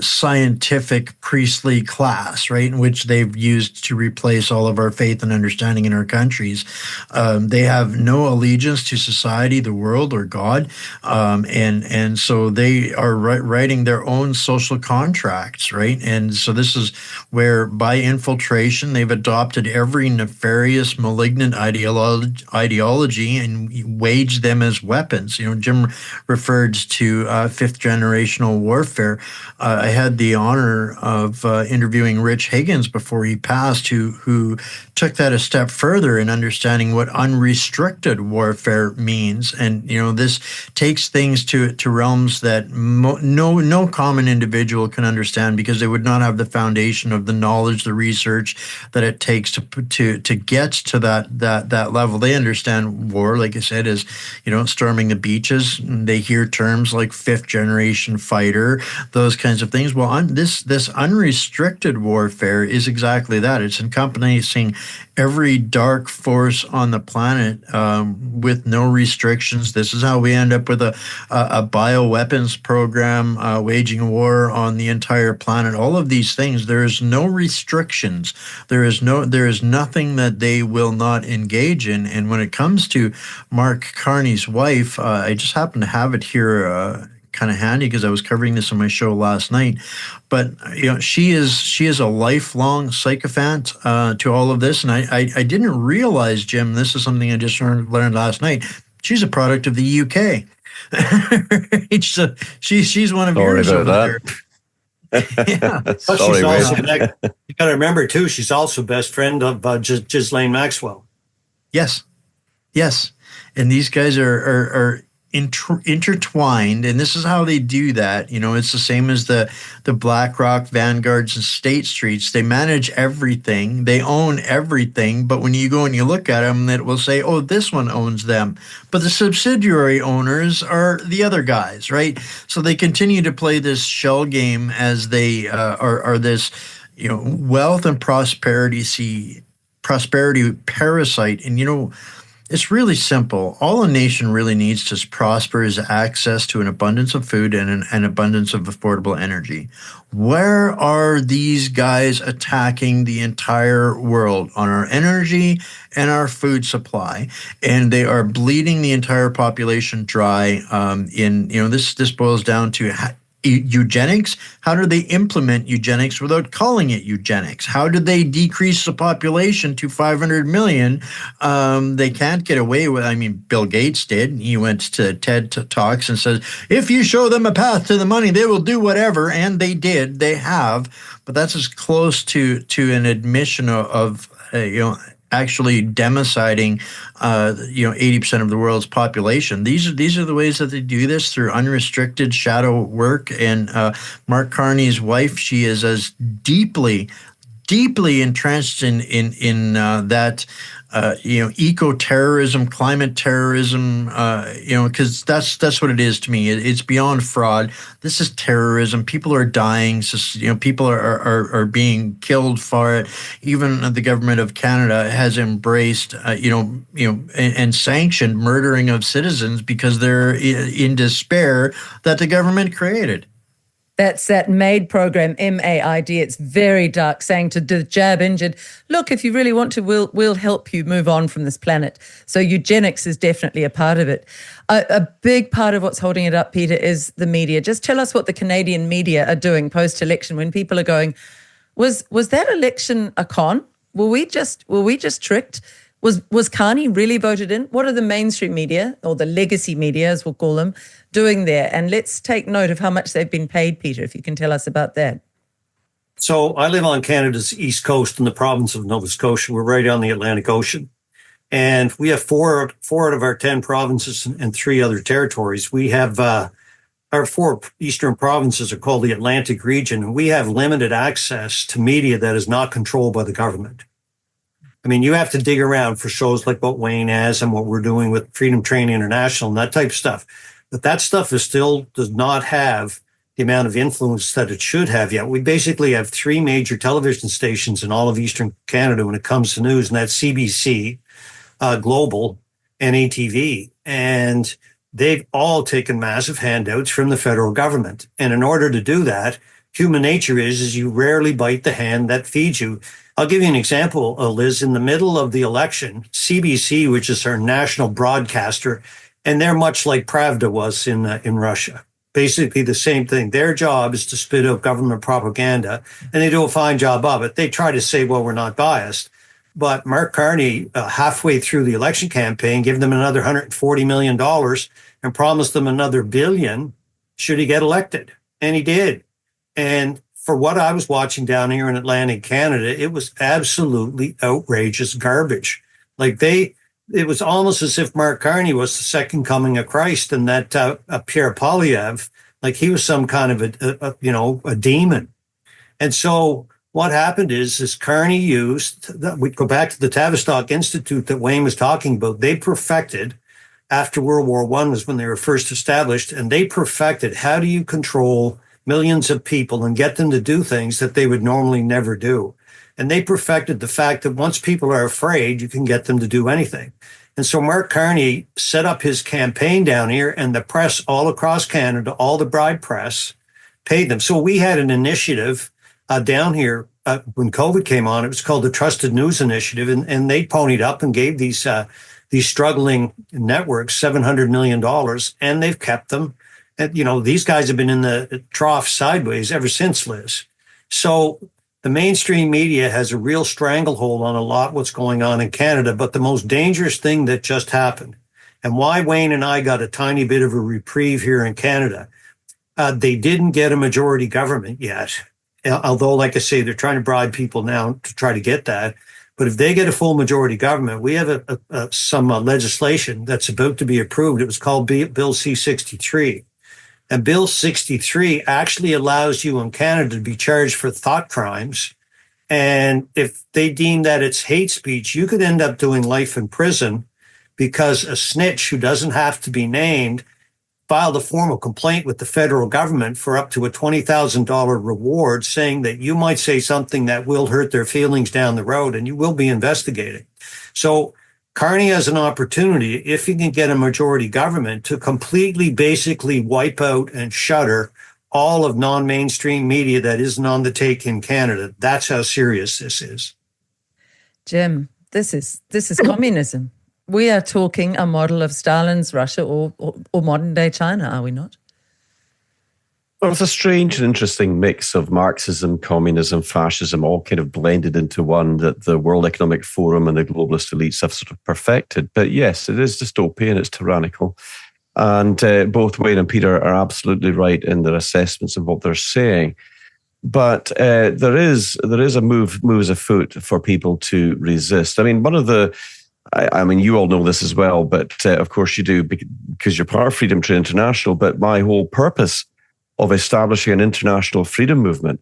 S8: scientific priestly class, right, in which they've used to replace all of our faith and understanding in our countries. They have no allegiance to society, the world, or God, and so they are writing their own social contracts, right? And so this is where, by infiltration, they've adopted every nefarious, malignant ideology and waged them as weapons. Jim referred to fifth generational warfare. I had the honor of interviewing Rich Higgins before he passed, who took that a step further in understanding what unrestricted warfare means. And this takes things to realms that no common individual can understand, because they would not have the foundation of the knowledge, the research that it takes to get to that level. They understand war, like I said, as storming the beaches. They hear terms like fifth generation fighter, those kinds of things. Well, this unrestricted warfare is exactly that. It's encompassing every dark force on the planet with no restrictions. This is how we end up with a bioweapons program, waging war on the entire planet. All of these things, there is no restrictions. There is nothing that they will not engage in. And when it comes to Mark Carney's wife, I just happen to have it here kind of handy because I was covering this on my show last night. But she is a lifelong sycophant to all of this, and I didn't realize, Jim, this is something I just learned last night. She's a product of the UK. So she's one of yours over there.
S7: Yeah. But she's also, you got to remember too, she's also best friend of Ghislaine Maxwell.
S8: Yes, and these guys are intertwined, and this is how they do that. It's the same as the BlackRock, Vanguards, and State Streets. They manage everything, they own everything, but when you go and you look at them, it will say, oh, this one owns them, but the subsidiary owners are the other guys, right? So they continue to play this shell game as they are this wealth and prosperity parasite. And it's really simple. All a nation really needs to prosper is access to an abundance of food and an abundance of affordable energy. Where are these guys attacking the entire world? On our energy and our food supply, and they are bleeding the entire population dry. This boils down to eugenics. How do they implement eugenics without calling it eugenics? How did they decrease the population to 500 million? They can't get away with. Bill Gates did. He went to TED Talks and says, if you show them a path to the money, they will do whatever. And they did. They have. But that's as close to an admission of actually demociding, 80% of the world's population. These are the ways that they do this, through unrestricted shadow work. And Mark Carney's wife, she is as deeply entrenched in that, eco-terrorism, climate terrorism, because that's what it is to me. It's beyond fraud. This is terrorism. People are dying. People are being killed for it. Even the government of Canada has embraced, and sanctioned murdering of citizens because they're in despair that the government created.
S5: That's that MAID program, MAID. It's very dark, saying to the jab injured, look, if you really want to, we'll help you move on from this planet. So eugenics is definitely a part of it. A big part of what's holding it up, Peter, is the media. Just tell us what the Canadian media are doing post-election when people are going, was that election a con? Were we just tricked? Was Carney really voted in? What are the mainstream media, or the legacy media, as we'll call them, doing there? And let's take note of how much they've been paid, Peter, if you can tell us about that.
S7: So I live on Canada's east coast in the province of Nova Scotia. We're right on the Atlantic Ocean. And we have four out of our 10 provinces and 3 other territories. We have our 4 eastern provinces are called the Atlantic region. And we have limited access to media that is not controlled by the government. I mean, you have to dig around for shows like what Wayne has and what we're doing with Freedom Training International and that type of stuff. But that stuff does not have the amount of influence that it should have yet. We basically have 3 major television stations in all of Eastern Canada when it comes to news, and that's CBC, Global, and ATV. And they've all taken massive handouts from the federal government. And in order to do that, human nature is you rarely bite the hand that feeds you. I'll give you an example, Liz. In the middle of the election, CBC, which is our national broadcaster, and they're much like Pravda was in Russia. Basically the same thing. Their job is to spit out government propaganda, and they do a fine job of it. They try to say, well, we're not biased. But Mark Carney, halfway through the election campaign, gave them another $140 million and promised them another $1 billion should he get elected. And he did. And for what I was watching down here in Atlantic Canada, it was absolutely outrageous garbage. It was almost as if Mark Carney was the second coming of Christ, and that Pierre Poilievre, like he was some kind of a demon. And so what happened is Carney we go back to the Tavistock Institute that Wayne was talking about. They perfected, after World War I was when they were first established, and they perfected how do you control millions of people and get them to do things that they would normally never do. And they perfected the fact that once people are afraid, you can get them to do anything. And so Mark Carney set up his campaign down here, and the press all across Canada, all the bride press, paid them. So we had an initiative down here when COVID came on. It was called the Trusted News Initiative, and they ponied up and gave these struggling networks $700 million, and they've kept them. And, these guys have been in the trough sideways ever since, Liz. So the mainstream media has a real stranglehold on a lot what's going on in Canada. But the most dangerous thing that just happened, and why Wayne and I got a tiny bit of a reprieve here in Canada, they didn't get a majority government yet. Although, like I say, they're trying to bribe people now to try to get that. But if they get a full majority government, we have some legislation that's about to be approved. It was called Bill C-63. And Bill 63 actually allows you in Canada to be charged for thought crimes. And if they deem that it's hate speech, you could end up doing life in prison because a snitch who doesn't have to be named filed a formal complaint with the federal government for up to a $20,000 reward, saying that you might say something that will hurt their feelings down the road, and you will be investigated. So Carney has an opportunity, if he can get a majority government, to completely basically wipe out and shutter all of non-mainstream media that isn't on the take in Canada. That's how serious this is.
S5: Jim, this is communism. We are talking a model of Stalin's Russia or modern day China, are we not?
S6: Well, it's a strange and interesting mix of Marxism, communism, fascism, all kind of blended into one that the World Economic Forum and the globalist elites have sort of perfected. But yes, it is dystopian, it's tyrannical. And both Wayne and Peter are absolutely right in their assessments of what they're saying. But there is a moves afoot for people to resist. I mean, one of the, I mean, you all know this as well, but of course you do because you're part of Freedom Train International. But my whole purpose of establishing an international freedom movement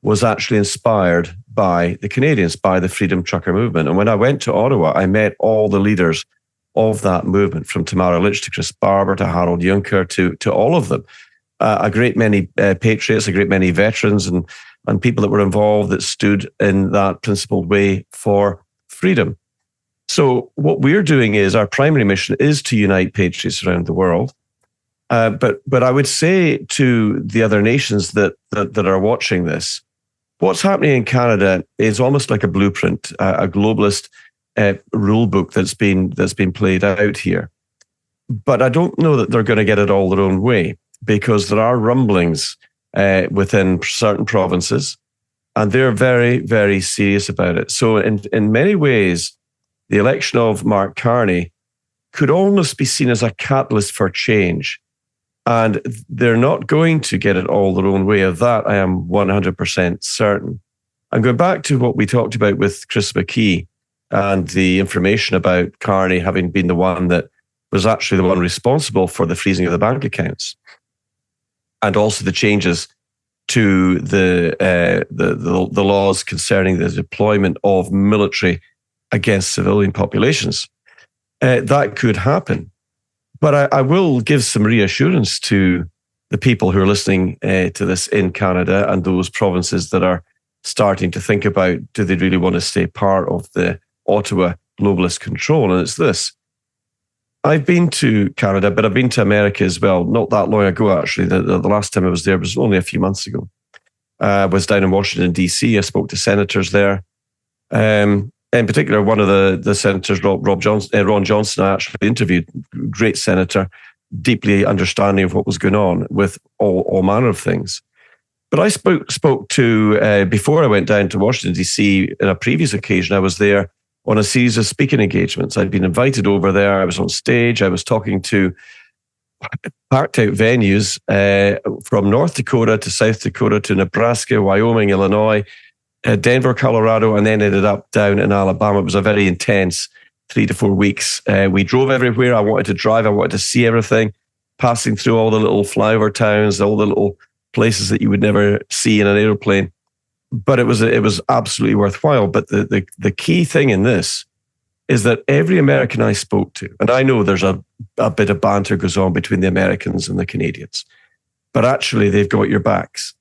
S6: was actually inspired by the Canadians, by the Freedom Trucker movement. And when I went to Ottawa, I met all the leaders of that movement, from Tamara Lich to Chris Barber to Harold Juncker to all of them. A great many patriots, a great many veterans and people that were involved that stood in that principled way for freedom. So what we're doing is, our primary mission is to unite patriots around the world. But I would say to the other nations that are watching this, what's happening in Canada is almost like a blueprint, a globalist rule book that's been played out here. But I don't know that they're going to get it all their own way, because there are rumblings within certain provinces, and they're very, very serious about it. So in many ways, the election of Mark Carney could almost be seen as a catalyst for change. And they're not going to get it all their own way. Of that, I am 100% certain. And going back to what we talked about with Chris McKee and the information about Carney having been the one that was actually the one responsible for the freezing of the bank accounts, and also the changes to the laws concerning the deployment of military against civilian populations. That could happen. But I will give some reassurance to the people who are listening to this in Canada and those provinces that are starting to think about, do they really want to stay part of the Ottawa globalist control? And it's this. I've been to Canada, but I've been to America as well, not that long ago, actually. The last time I was there was only a few months ago. I was down in Washington, D.C. I spoke to senators there. In particular, one of the senators, Ron Johnson, I actually interviewed, great senator, deeply understanding of what was going on with all manner of things. But I spoke to, before I went down to Washington, D.C., in a previous occasion, I was there on a series of speaking engagements. I'd been invited over there. I was on stage. I was talking to packed out venues from North Dakota to South Dakota to Nebraska, Wyoming, Illinois, Denver, Colorado, and then ended up down in Alabama. It was a very intense 3 to 4 weeks. We drove everywhere. I wanted to drive. I wanted to see everything, passing through all the little flyover towns, all the little places that you would never see in an airplane. But it was absolutely worthwhile. But the key thing in this is that every American I spoke to, and I know there's a bit of banter goes on between the Americans and the Canadians, but actually they've got your backs.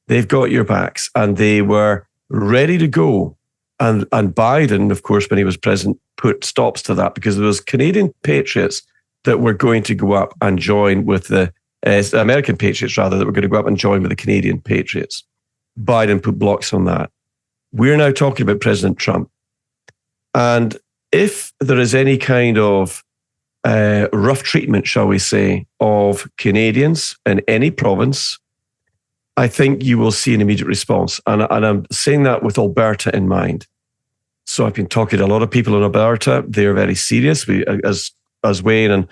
S6: They've got your backs, and they were ready to go. And Biden, of course, when he was president, put stops to that, because there was Canadian patriots that were going to go up and join with the American patriots, rather, that were going to go up and join with the Canadian patriots. Biden put blocks on that. We're now talking about President Trump. And if there is any kind of rough treatment, shall we say, of Canadians in any province, I think you will see an immediate response. And I'm saying that with Alberta in mind. So I've been talking to a lot of people in Alberta. They're very serious. We, as Wayne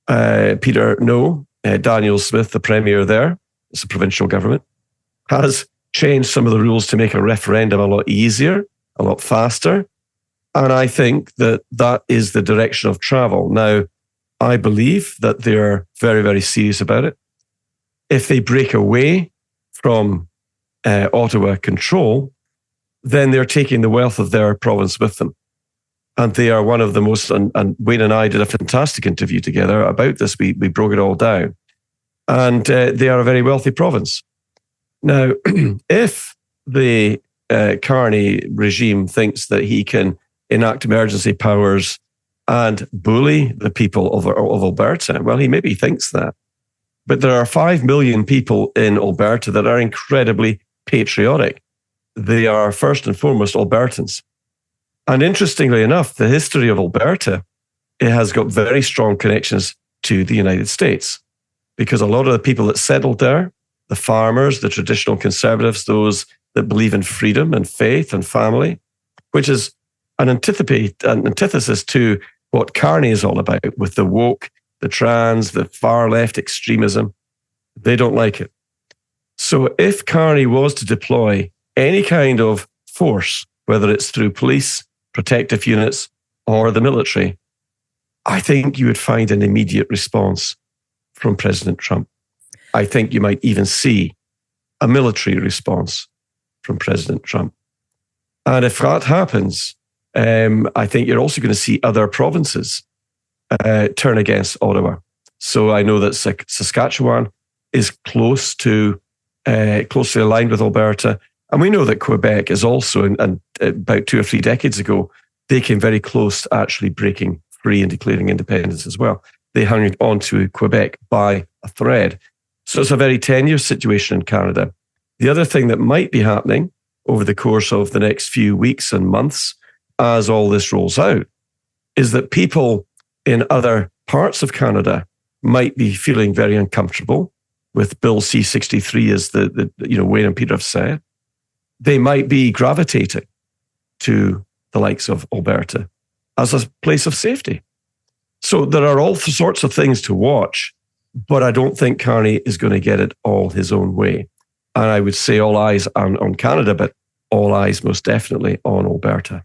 S6: and Peter know, Daniel Smith, the Premier there, it's a provincial government, has changed some of the rules to make a referendum a lot easier, a lot faster. And I think that that is the direction of travel. Now, I believe that they're very, very serious about it. If they break away from Ottawa control, then they're taking the wealth of their province with them. And they are one of the most, and Wayne and I did a fantastic interview together about this. We broke it all down. And they are a very wealthy province. Now, if the Carney regime thinks that he can enact emergency powers and bully the people of Alberta, well, he maybe thinks that. But there are 5 million people in Alberta that are incredibly patriotic. They are first and foremost Albertans. And interestingly enough, the history of Alberta, it has got very strong connections to the United States, because a lot of the people that settled there, the farmers, the traditional conservatives, those that believe in freedom and faith and family, which is an antithesis to what Carney is all about with the woke, the trans, the far left extremism. They don't like it. So if Carney was to deploy any kind of force, whether it's through police, protective units, or the military, I think you would find an immediate response from President Trump. I think you might even see a military response from President Trump. And if that happens, I think you're also going to see other provinces turn against Ottawa. So I know that Saskatchewan is closely aligned with Alberta. And we know that Quebec is also, and about 2 or 3 decades ago, they came very close to actually breaking free and declaring independence as well. They hung on to Quebec by a thread. So it's a very tenuous situation in Canada. The other thing that might be happening over the course of the next few weeks and months as all this rolls out is that people in other parts of Canada might be feeling very uncomfortable with Bill C-63, as the Wayne and Peter have said. They might be gravitating to the likes of Alberta as a place of safety. So there are all sorts of things to watch, but I don't think Carney is going to get it all his own way. And I would say all eyes on Canada, but all eyes most definitely on Alberta.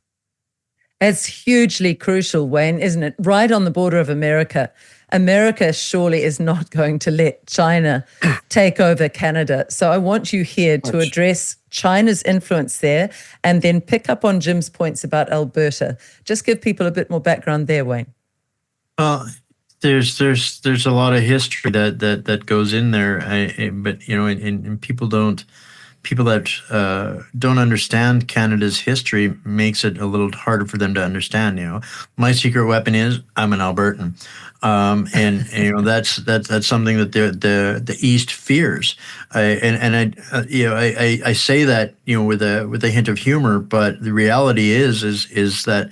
S5: It's hugely crucial, Wayne, isn't it? Right on the border of America. America surely is not going to let China take over Canada. So I want you here to address China's influence there and then pick up on Jim's points about Alberta. Just give people a bit more background there, Wayne.
S8: There's a lot of history that goes in there, but and people that don't understand Canada's history makes it a little harder for them to understand. My secret weapon is I'm an Albertan, and that's something that the East fears. I say that with a hint of humor, but the reality is that.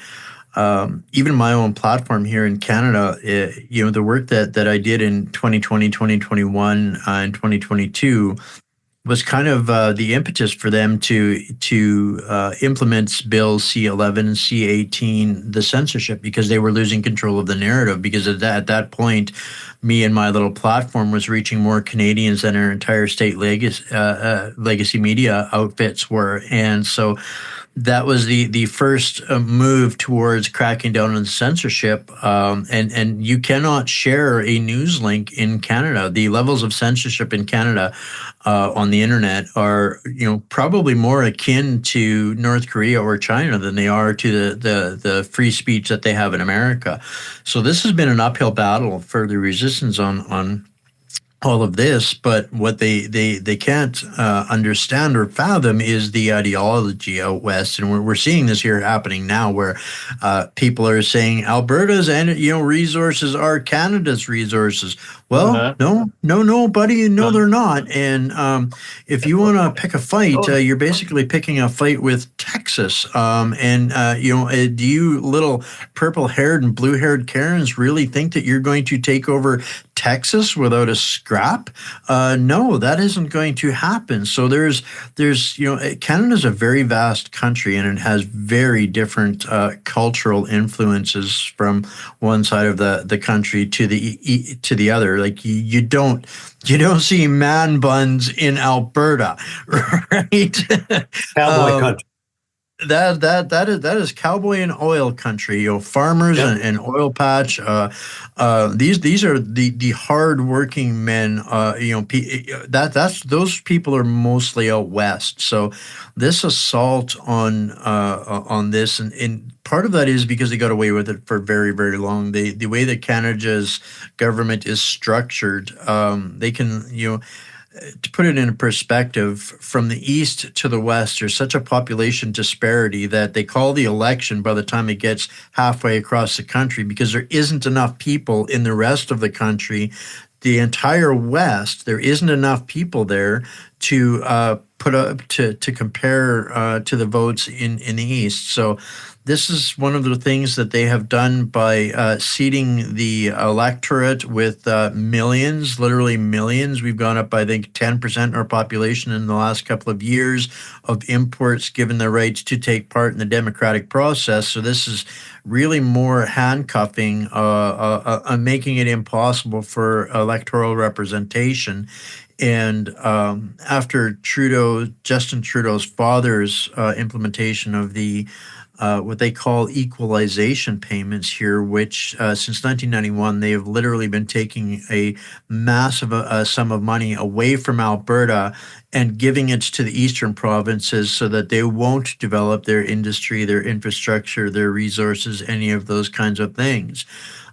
S8: Even my own platform here in Canada, the work that I did in 2020, 2021, and 2022 was kind of the impetus for them to implement Bill C-11, C-18, the censorship, because they were losing control of the narrative. Because at that point, me and my little platform was reaching more Canadians than our entire state legacy media outfits were, and so. That was the first move towards cracking down on censorship, and you cannot share a news link in Canada. The levels of censorship in Canada on the internet are probably more akin to North Korea or China than they are to the free speech that they have in America. So this has been an uphill battle for the resistance on all of this, but what they can't understand or fathom is the ideology out west, and we're seeing this here happening now, where people are saying Alberta's resources are Canada's resources. Well, no, buddy, they're not. And if you want to pick a fight, you're basically picking a fight with Texas. Do you little purple-haired and blue-haired Karens really think that you're going to take over Texas without a scrap? No, that isn't going to happen. So there's Canada's a very vast country, and it has very different cultural influences from one side of the country to the other. Like you don't see man buns in Alberta, right?
S7: Cowboy country.
S8: That is cowboy and oil country. Farmers and oil patch. These are the hardworking men. Those people are mostly out west. So this assault on this, and part of that is because they got away with it for very, very long. The way that Canada's government is structured, they can to put it in perspective, from the east to the west, there's such a population disparity that they call the election by the time it gets halfway across the country, because there isn't enough people in the rest of the country. The entire West, there isn't enough people there to to compare to the votes in the East. So this is one of the things that they have done by seeding the electorate with millions, literally millions. We've gone up, I think, 10% in our population in the last couple of years of imports given the right to take part in the democratic process. So this is really more handcuffing, making it impossible for electoral representation. And after Justin Trudeau's father's implementation of the what they call equalization payments here, which since 1991, they have literally been taking a massive sum of money away from Alberta and giving it to the eastern provinces so that they won't develop their industry, their infrastructure, their resources, any of those kinds of things.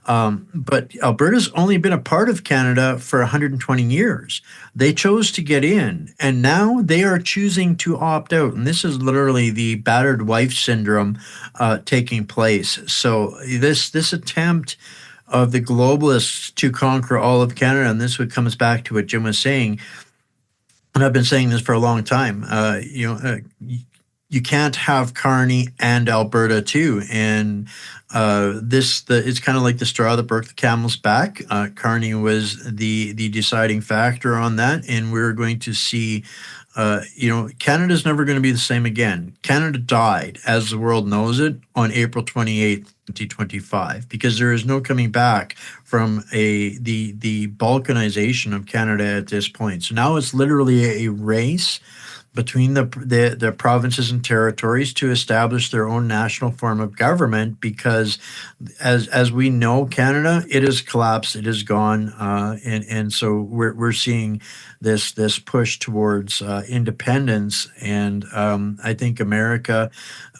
S8: But Alberta's only been a part of Canada for 120 years. They chose to get in, and now they are choosing to opt out. And this is literally the battered wife syndrome taking place. So this attempt of the globalists to conquer all of Canada, and this comes back to what Jim was saying, and I've been saying this for a long time. You can't have Carney and Alberta too, and it's kind of like the straw that broke the camel's back. Carney was the deciding factor on that, and we're going to see. Canada's never going to be the same again. Canada died, as the world knows it, on April 28th, 2025, because there is no coming back from the balkanization of Canada at this point. So now it's literally a race between the provinces and territories to establish their own national form of government, because as we know, Canada, it has collapsed, it is gone, and so we're seeing this push towards independence, and I think America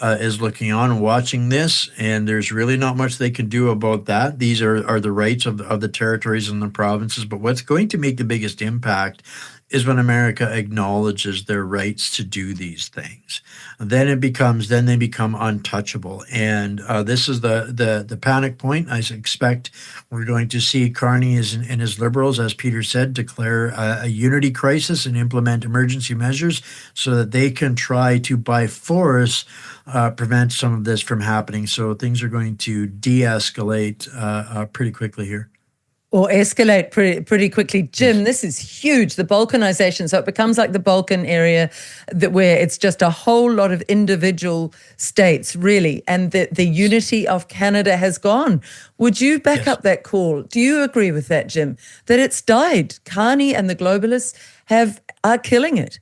S8: is looking on and watching this, and there's really not much they can do about that. These are the rights of the territories and the provinces, but what's going to make the biggest impact is when America acknowledges their rights to do these things. Then they become untouchable. And this is the panic point. I expect we're going to see Carney and his Liberals, as Peter said, declare a unity crisis and implement emergency measures so that they can try to, by force, prevent some of this from happening. So things are going to de-escalate pretty quickly here.
S5: Or escalate pretty quickly. Jim, this is huge, the balkanization. So it becomes like the Balkan area where it's just a whole lot of individual states, really, and the unity of Canada has gone. Would you back up that call? Do you agree with that, Jim, that it's died? Carney and the globalists are killing it.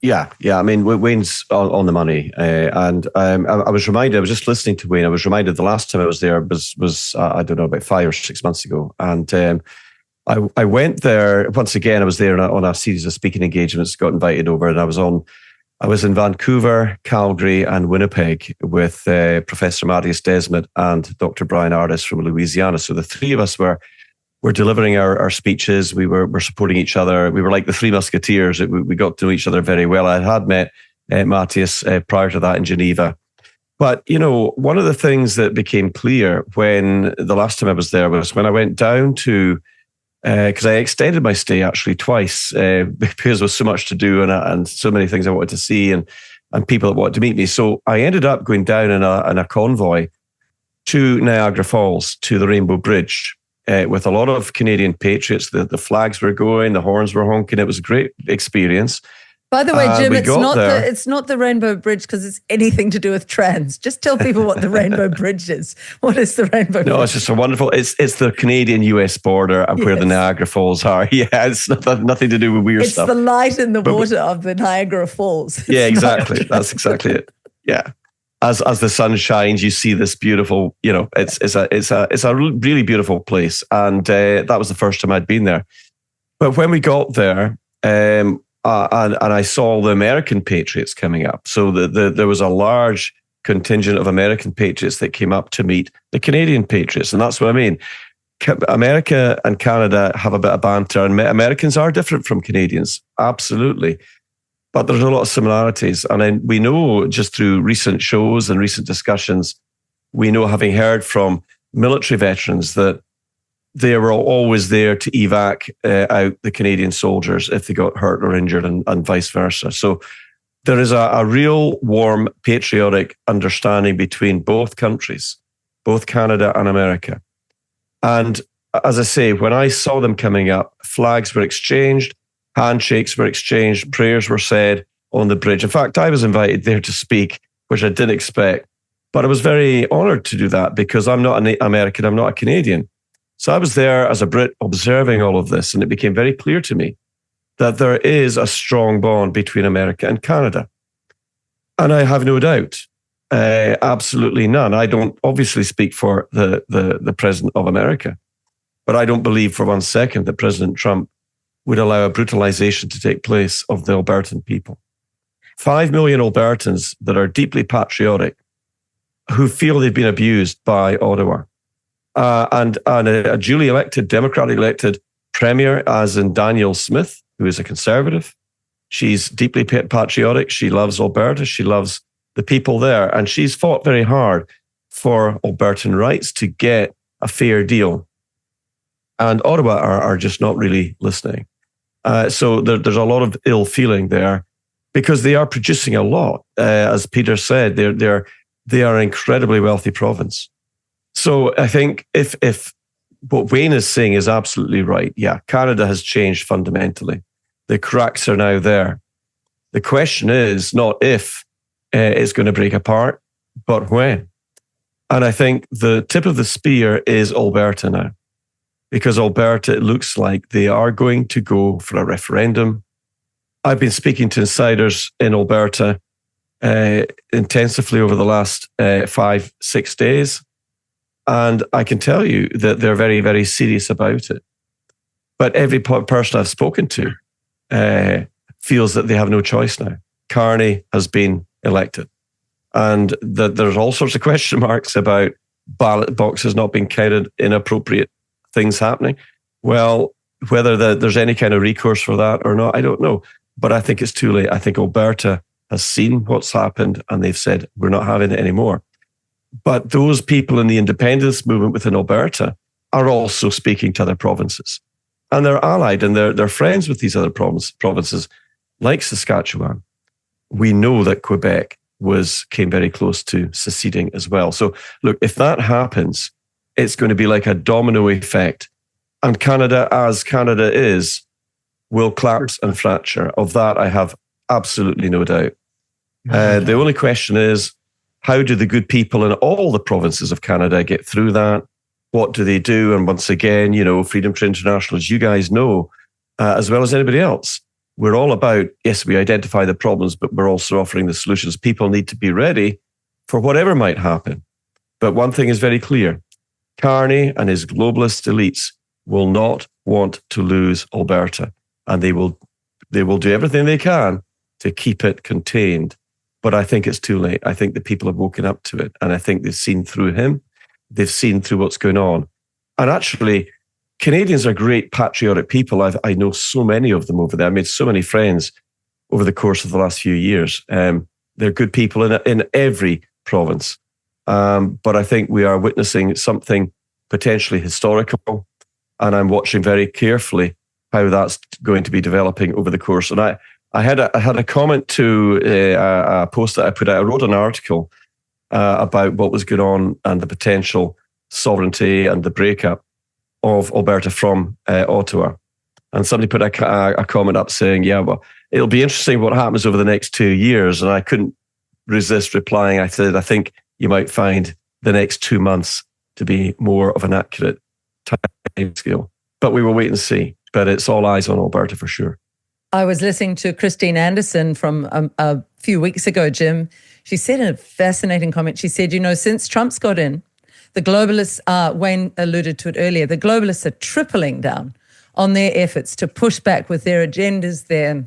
S6: Yeah. I mean, Wayne's on the money, and I was reminded. I was just listening to Wayne. I was reminded the last time I was there was I don't know, about 5 or 6 months ago, and I went there once again. I was there on a series of speaking engagements. Got invited over, and I was in Vancouver, Calgary, and Winnipeg with Professor Marius Desmet and Dr. Brian Ardis from Louisiana. So the three of us were delivering our speeches. We were supporting each other. We were like the Three Musketeers. We got to know each other very well. I had met Matthias prior to that in Geneva. But, one of the things that became clear when the last time I was there was when I went down to, because I extended my stay actually twice because there was so much to do and so many things I wanted to see and people that wanted to meet me. So I ended up going down in a convoy to Niagara Falls, to the Rainbow Bridge, with a lot of Canadian patriots. The flags were going, the horns were honking. It was a great experience.
S5: By the way, Jim, it's not the Rainbow Bridge because it's anything to do with trans. Just tell people what the Rainbow Bridge is. What is the Rainbow Bridge? No,
S6: it's just a wonderful. It's the Canadian-US border and where the Niagara Falls are. Yeah, it's nothing to do with weird stuff.
S5: It's the light in the water of the Niagara Falls.
S6: Yeah, exactly. That's exactly it. Yeah. As the sun shines, you see this beautiful, it's a really beautiful place. And that was the first time I'd been there. But when we got there, and I saw the American patriots coming up. So there was a large contingent of American patriots that came up to meet the Canadian patriots. And that's what I mean. America and Canada have a bit of banter, and Americans are different from Canadians. Absolutely. But there's a lot of similarities. And then we know just through recent shows and recent discussions, we know, having heard from military veterans, that they were always there to evac out the Canadian soldiers if they got hurt or injured and vice versa. So there is a real warm patriotic understanding between both countries, both Canada and America. And as I say, when I saw them coming up, flags were exchanged, handshakes were exchanged, prayers were said on the bridge. In fact, I was invited there to speak, which I didn't expect. But I was very honoured to do that because I'm not an American, I'm not a Canadian. So I was there as a Brit observing all of this, and it became very clear to me that there is a strong bond between America and Canada. And I have no doubt, absolutely none. I don't obviously speak for the President of America, but I don't believe for 1 second that President Trump would allow a brutalization to take place of the Albertan people. 5 million Albertans that are deeply patriotic, who feel they've been abused by Ottawa. And a duly elected, democratically elected premier, as in Danielle Smith, who is a conservative. She's deeply patriotic. She loves Alberta. She loves the people there. And she's fought very hard for Albertan rights to get a fair deal. And Ottawa are just not really listening. So there's a lot of ill feeling there because they are producing a lot. As Peter said, they are an incredibly wealthy province. So I think if what Wayne is saying is absolutely right, yeah, Canada has changed fundamentally. The cracks are now there. The question is not if it's going to break apart, but when. And I think the tip of the spear is Alberta now, because Alberta, it looks like they are going to go for a referendum. I've been speaking to insiders in Alberta intensively over the last 5-6 days. And I can tell you that they're very, very serious about it. But every person I've spoken to feels that they have no choice now. Carney has been elected. And that there's all sorts of question marks about ballot boxes not being counted, inappropriate things happening. Well, whether there's any kind of recourse for that or not, I don't know. But I think it's too late. I think Alberta has seen what's happened and they've said, we're not having it anymore. But those people in the independence movement within Alberta are also speaking to other provinces. And they're allied and they're friends with these other provinces, like Saskatchewan. We know that Quebec came very close to seceding as well. So look, if that happens, it's going to be like a domino effect. And Canada, as Canada is, will collapse and fracture. Of that, I have absolutely no doubt. The only question is, how do the good people in all the provinces of Canada get through that? What do they do? And once again, Freedom Train International, as you guys know, as well as anybody else, we're all about, yes, we identify the problems, but we're also offering the solutions. People need to be ready for whatever might happen. But one thing is very clear. Carney and his globalist elites will not want to lose Alberta, and they will do everything they can to keep it contained. But I think it's too late. I think the people have woken up to it, and I think they've seen through him. They've seen through what's going on. And actually, Canadians are great patriotic people. I know so many of them over there. I made so many friends over the course of the last few years. They're good people in every province. But I think we are witnessing something potentially historical, and I'm watching very carefully how that's going to be developing over the course. And I had a comment to a post that I put out. I wrote an article about what was going on and the potential sovereignty and the breakup of Alberta from Ottawa. And somebody put a comment up saying, yeah, well, it'll be interesting what happens over the next 2 years. And I couldn't resist replying. I said, I think you might find the next 2 months to be more of an accurate time scale. But we will wait and see. But it's all eyes on Alberta for sure.
S5: I was listening to Christine Anderson from a few weeks ago, Jim. She said a fascinating comment. She said, since Trump's got in, the globalists Wayne alluded to it earlier, the globalists are tripling down on their efforts to push back with their agendas, their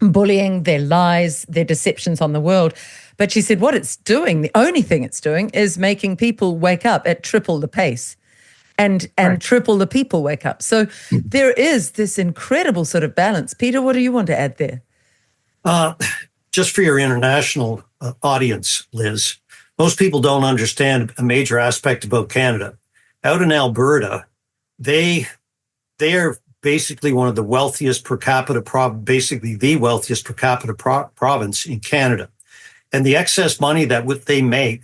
S5: bullying, their lies, their deceptions on the world. But she said what it's doing, the only thing it's doing is making people wake up at triple the pace. And right. Triple the people wake up. So there is this incredible sort of balance. Peter, what do you want to add there?
S7: Just for your international audience, Liz, most people don't understand a major aspect about Canada. Out in Alberta, they are basically one of the wealthiest per capita, basically the wealthiest per capita province in Canada. And the excess money that they make,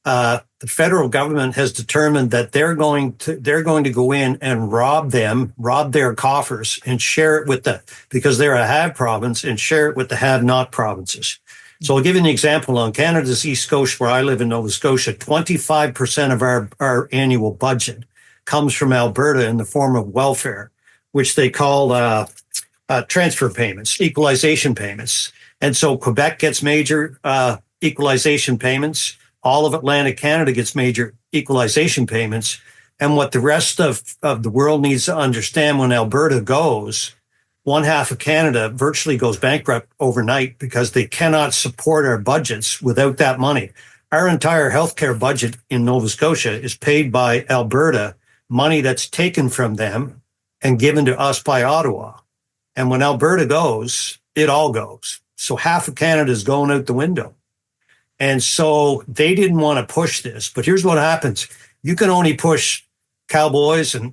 S7: the federal government has determined that they're going to go in and rob their coffers and share it because they're a have province, and share it with the have not provinces. So I'll give you an example. On Canada's East Coast, where I live in Nova Scotia, 25% of our annual budget comes from Alberta in the form of welfare, which they call transfer payments, equalization payments. And so Quebec gets major equalization payments. All of Atlantic Canada gets major equalization payments. And what the rest of the world needs to understand, when Alberta goes, one half of Canada virtually goes bankrupt overnight because they cannot support our budgets without that money. Our entire healthcare budget in Nova Scotia is paid by Alberta, money that's taken from them and given to us by Ottawa. And when Alberta goes, it all goes. So half of Canada is going out the window. And so they didn't want to push this. But here's what happens. You can only push cowboys and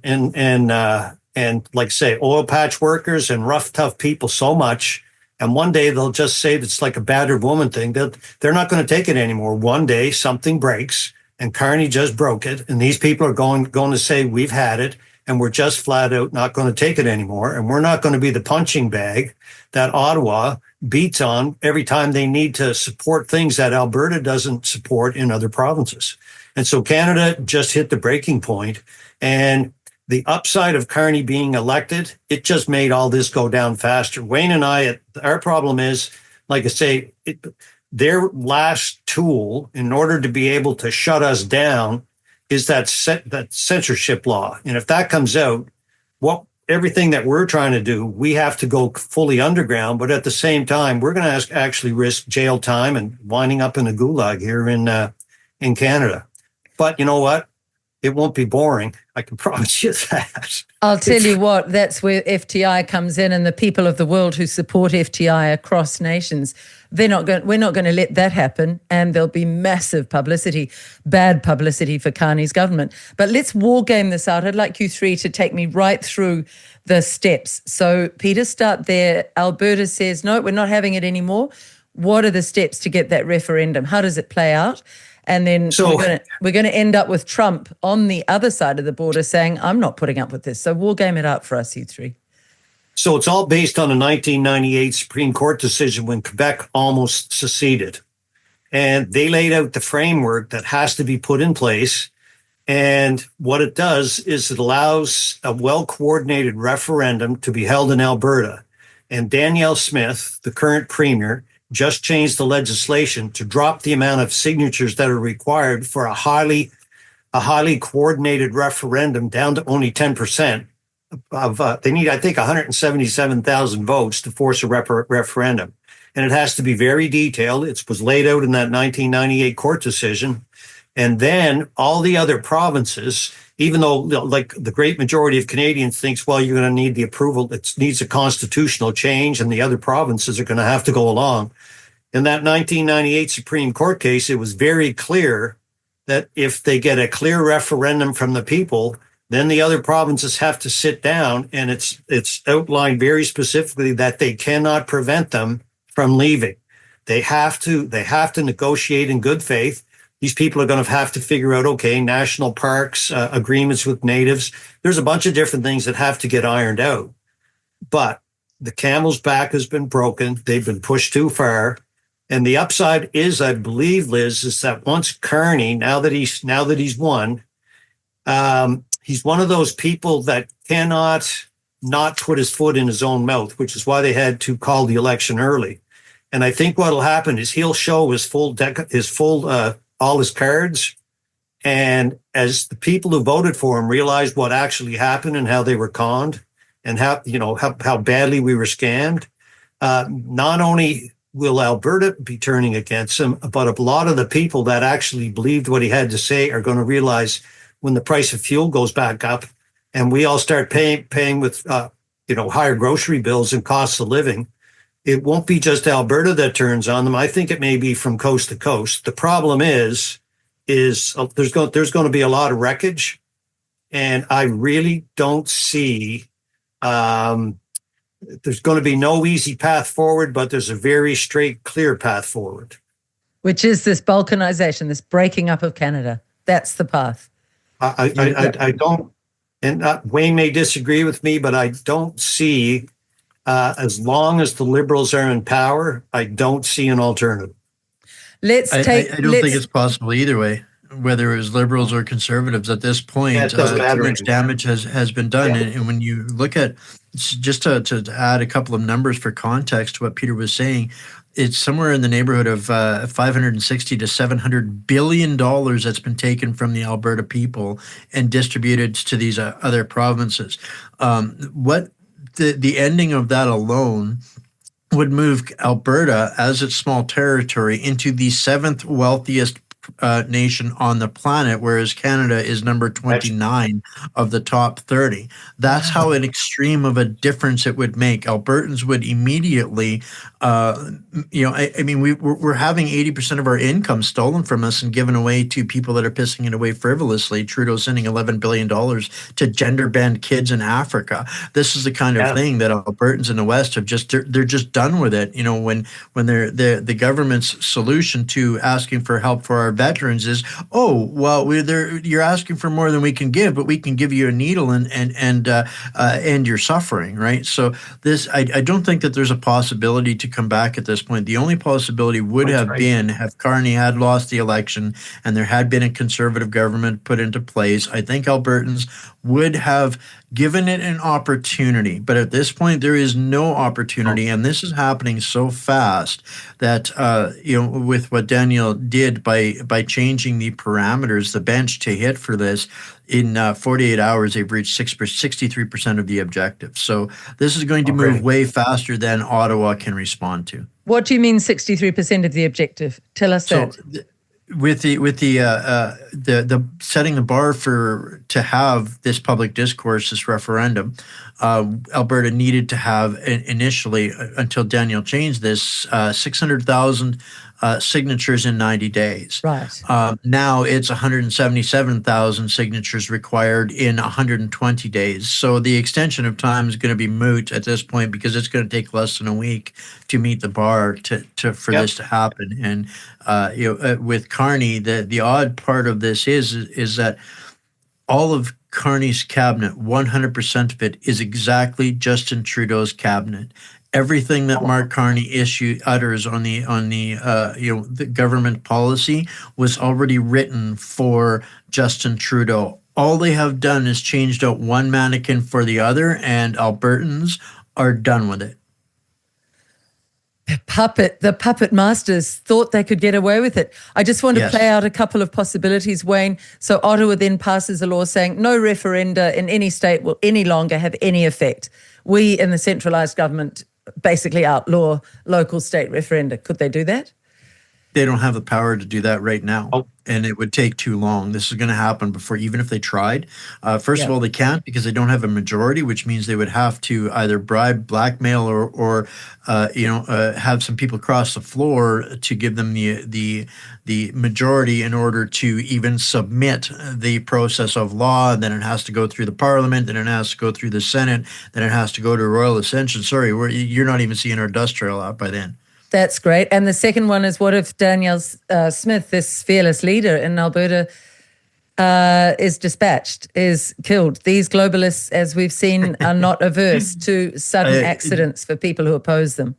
S7: like say oil patch workers and rough, tough people so much. And one day they'll just say it's like a battered woman thing. They're not going to take it anymore. One day something breaks, and Carney just broke it. And these people are going to say, we've had it, and we're just flat out not going to take it anymore. And we're not going to be the punching bag that Ottawa beats on every time they need to support things that Alberta doesn't support in other provinces. And so Canada just hit the breaking point. And the upside of Carney being elected, it just made all this go down faster. Wayne and I, our problem is, like I say, their last tool in order to be able to shut us down is that censorship law. And if that comes out, everything that we're trying to do, we have to go fully underground. But at the same time, we're going to actually risk jail time and winding up in a gulag here in Canada. But you know what? It won't be boring. I can promise you that.
S5: I'll tell you what, that's where FTI comes in, and the people of the world who support FTI across nations, we're not going to let that happen, and there'll be massive publicity, bad publicity for Carney's government. But let's war game this out. I'd like you three to take me right through the steps. So Peter, start there. Alberta says, no, we're not having it anymore. What are the steps to get that referendum? How does it play out? And then we're going to end up with Trump on the other side of the border saying, I'm not putting up with this. So war game it out for us, you three.
S7: So it's all based on a 1998 Supreme Court decision when Quebec almost seceded. And they laid out the framework that has to be put in place. And what it does is it allows a well-coordinated referendum to be held in Alberta. And Danielle Smith, the current premier, just changed the legislation to drop the amount of signatures that are required for a highly coordinated referendum down to only 10% of, they need, I think, 177,000 votes to force a referendum. And it has to be very detailed. It was laid out in that 1998 court decision. And then all the other provinces, even though like the great majority of Canadians thinks, well, you're going to need the approval, it needs a constitutional change, and the other provinces are going to have to go along. In that 1998 Supreme Court case, it was very clear that if they get a clear referendum from the people, then the other provinces have to sit down, and it's outlined very specifically that they cannot prevent them from leaving. They have to negotiate in good faith. These people are going to have to figure out, okay, national parks, agreements with natives. There's a bunch of different things that have to get ironed out. But the camel's back has been broken. They've been pushed too far. And the upside is, I believe, Liz, is that once Carney, now that he's won, he's one of those people that cannot not put his foot in his own mouth, which is why they had to call the election early. And I think what'll happen is he'll show all his cards. And as the people who voted for him realized what actually happened and how they were conned and how badly we were scammed, not only will Alberta be turning against him, but a lot of the people that actually believed what he had to say are going to realize when the price of fuel goes back up and we all start paying with, higher grocery bills and costs of living, it won't be just Alberta that turns on them. I think it may be from coast to coast. The problem is there's going to be a lot of wreckage, and I really don't see there's going to be no easy path forward, but there's a very straight, clear path forward.
S5: Which is this balkanization, this breaking up of Canada. That's the path.
S7: I don't, and Wayne may disagree with me, but I don't see, as long as the Liberals are in power, I don't see an alternative.
S8: I don't think it's possible either way. whether it was liberals or conservatives at this point.
S7: Yeah, it doesn't matter
S8: Too much
S7: anymore.
S8: damage has been done.
S7: Yeah.
S8: And when you look at, just to add a couple of numbers for context to what Peter was saying, it's somewhere in the neighborhood of 560 to $700 billion that's been taken from the Alberta people and distributed to these other provinces. What the ending of that alone would move Alberta as its small territory into the seventh wealthiest nation on the planet, whereas Canada is number 29 of the top 30. That's how an extreme of a difference it would make. Albertans would immediately, I mean, we're having 80% of our income stolen from us and given away to people that are pissing it away frivolously. Trudeau sending $11 billion to gender bend kids in Africa. This is the kind of thing that Albertans in the West have they're just done with it. You know, when the government's solution to asking for help for our veterans is, oh, well, you're asking for more than we can give, but we can give you a needle and end your suffering, right? So this, I don't think that there's a possibility to come back at this point. The only possibility would have been if Carney had lost the election and there had been a conservative government put into place. I think Albertans would have given it an opportunity, but at this point there is no opportunity, and this is happening so fast that with what Daniel did by changing the parameters, the bench to hit for this, in 48 hours they've reached 63% of the objective. So this is going to move way faster than Ottawa can respond to.
S5: What do you mean 63% of the objective? Tell us that.
S8: With the setting the bar to have this public discourse, this referendum, Alberta needed to have initially, until Daniel changed this, 600,000 signatures in 90 days.
S5: Right.
S8: Now it's 177,000 signatures required in 120 days. So the extension of time is going to be moot at this point because it's going to take less than a week to meet the bar for this to happen. And with Carney, the odd part of this is that all of Carney's cabinet, 100% of it, is exactly Justin Trudeau's cabinet. Everything that Mark Carney utters on the government policy was already written for Justin Trudeau. All they have done is changed out one mannequin for the other, and Albertans are done with it.
S5: The puppet masters thought they could get away with it. I just want to play out a couple of possibilities, Wayne. So Ottawa then passes a law saying no referenda in any state will any longer have any effect. We in the centralised government basically outlaw local state referenda. Could they do that?
S8: They don't have the power to do that right now, and it would take too long. This is going to happen before, even if they tried. First of all, they can't because they don't have a majority, which means they would have to either bribe, blackmail, or have some people cross the floor to give them the majority in order to even submit the process of law. And then it has to go through the Parliament, then it has to go through the Senate, then it has to go to Royal Ascension. Sorry, you're not even seeing our dust trail out by then.
S5: That's great. And the second one is, what if Danielle Smith, this fearless leader in Alberta, is dispatched, is killed? These globalists, as we've seen, are not averse to sudden accidents for people who oppose them.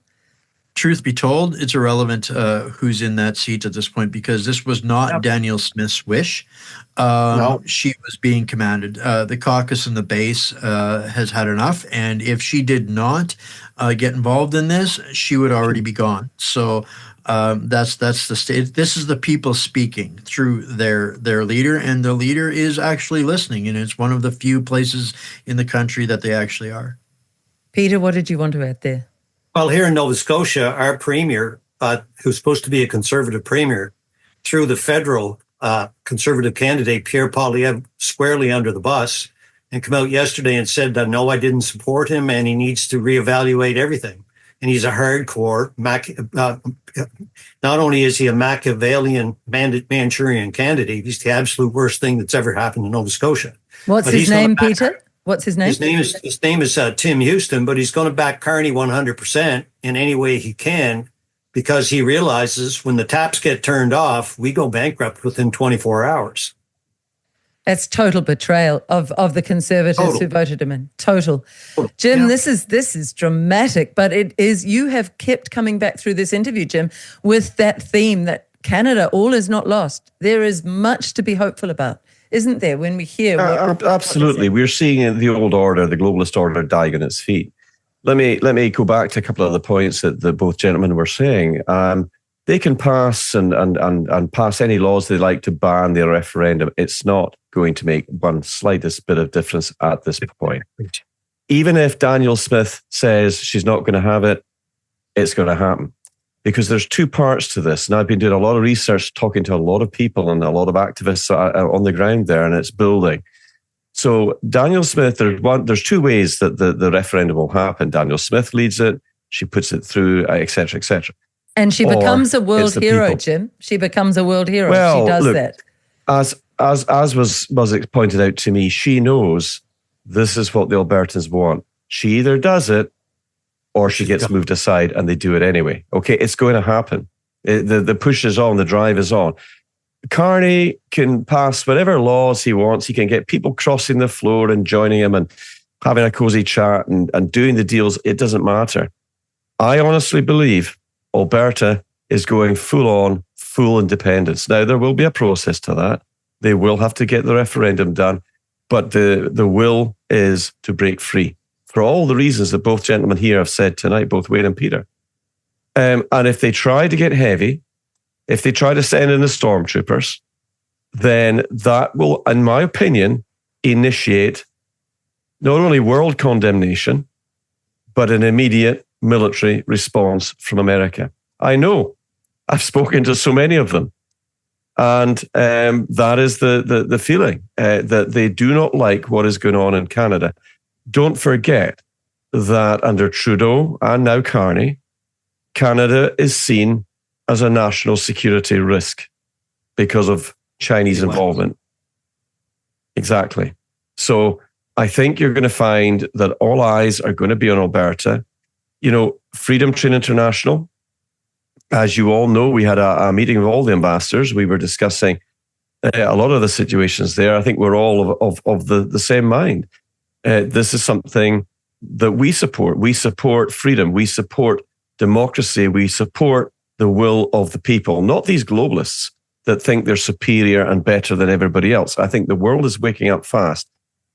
S8: Truth be told, it's irrelevant who's in that seat at this point because this was not Danielle Smith's wish. No. She was being commanded. The caucus and the base has had enough, and if she did not get involved in this, she would already be gone. So that's the state. This is the people speaking through their leader, and the leader is actually listening, and it's one of the few places in the country that they actually are.
S5: Peter, what did you want to add there?
S7: Well, here in Nova Scotia, our premier, who's supposed to be a conservative premier, threw the federal conservative candidate, Pierre Poilievre, squarely under the bus and come out yesterday and said that, no, I didn't support him and he needs to reevaluate everything. And he's a hardcore, not only is he a Machiavellian Manchurian candidate, he's the absolute worst thing that's ever happened in Nova Scotia.
S5: What's his name, Peter? What's his name?
S7: His name is Tim Houston, but he's going to back Carney 100% in any way he can because he realizes when the taps get turned off, we go bankrupt within 24 hours.
S5: That's total betrayal of the Conservatives who voted him in. Total. Jim, this is dramatic, but it is. You have kept coming back through this interview, Jim, with that theme that Canada, all is not lost. There is much to be hopeful about, isn't there, when we hear
S6: absolutely. We're seeing the old order, the globalist order, dying on its feet. Let me go back to a couple of the points that both gentlemen were saying. They can pass and pass any laws they like to ban the referendum. It's not going to make one slightest bit of difference at this point. Even if Daniel Smith says she's not going to have it, it's going to happen. Because there's two parts to this. And I've been doing a lot of research, talking to a lot of people and a lot of activists on the ground there, and it's building. So Daniel Smith, there's two ways that the referendum will happen. Daniel Smith leads it, she puts it through, et cetera, et cetera.
S5: And she becomes a world hero, Jim. She becomes a world hero.
S6: Well,
S5: she does
S6: look,
S5: that.
S6: As was pointed out to me, she knows this is what the Albertans want. She either does it or she gets moved aside and they do it anyway. Okay, it's going to happen. The push is on, the drive is on. Carney can pass whatever laws he wants. He can get people crossing the floor and joining him and having a cozy chat and doing the deals. It doesn't matter. I honestly believe Alberta is going full independence. Now, there will be a process to that. They will have to get the referendum done, but the will is to break free for all the reasons that both gentlemen here have said tonight, both Wayne and Peter. And if they try to get heavy, if they try to send in the stormtroopers, then that will, in my opinion, initiate not only world condemnation, but an immediate military response from America. I know. I've spoken to so many of them. And that is the feeling, that they do not like what is going on in Canada. Don't forget that under Trudeau and now Carney, Canada is seen as a national security risk because of Chinese involvement. Exactly. So I think you're going to find that all eyes are going to be on Alberta. You know, Freedom Train International, as you all know, we had a meeting with all the ambassadors. We were discussing a lot of the situations there. I think we're all of the same mind. This is something that we support. We support freedom. We support democracy. We support the will of the people, not these globalists that think they're superior and better than everybody else. I think the world is waking up fast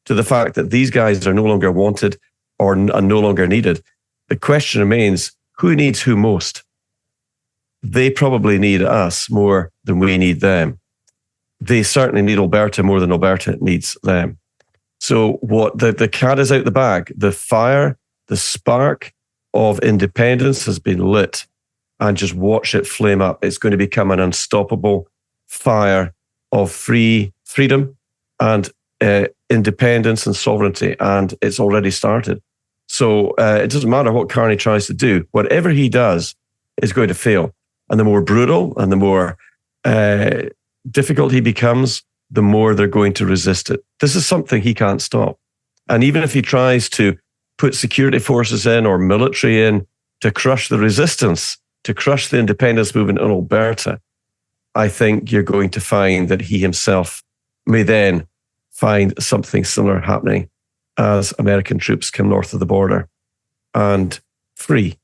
S6: to the fact that these guys are no longer wanted or are no longer needed. The question remains, who needs who most? They probably need us more than we need them. They certainly need Alberta more than Alberta needs them. So what the cat is out the bag. The fire, the spark of independence has been lit, and just watch it flame up. It's going to become an unstoppable fire of freedom and independence and sovereignty, and it's already started. So it doesn't matter what Carney tries to do. Whatever he does is going to fail. And the more brutal and the more difficult he becomes, the more they're going to resist it. This is something he can't stop. And even if he tries to put security forces in or military in to crush the resistance, to crush the independence movement in Alberta, I think you're going to find that he himself may then find something similar happening as American troops come north of the border and free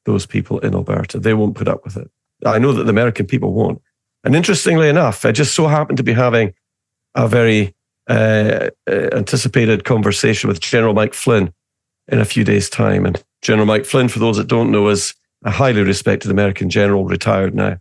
S6: those people in Alberta. They won't put up with it. I know that the American people won't. And interestingly enough, I just so happened to be having a very anticipated conversation with General Mike Flynn in a few days' time. And General Mike Flynn, for those that don't know, is a highly respected American general, retired now,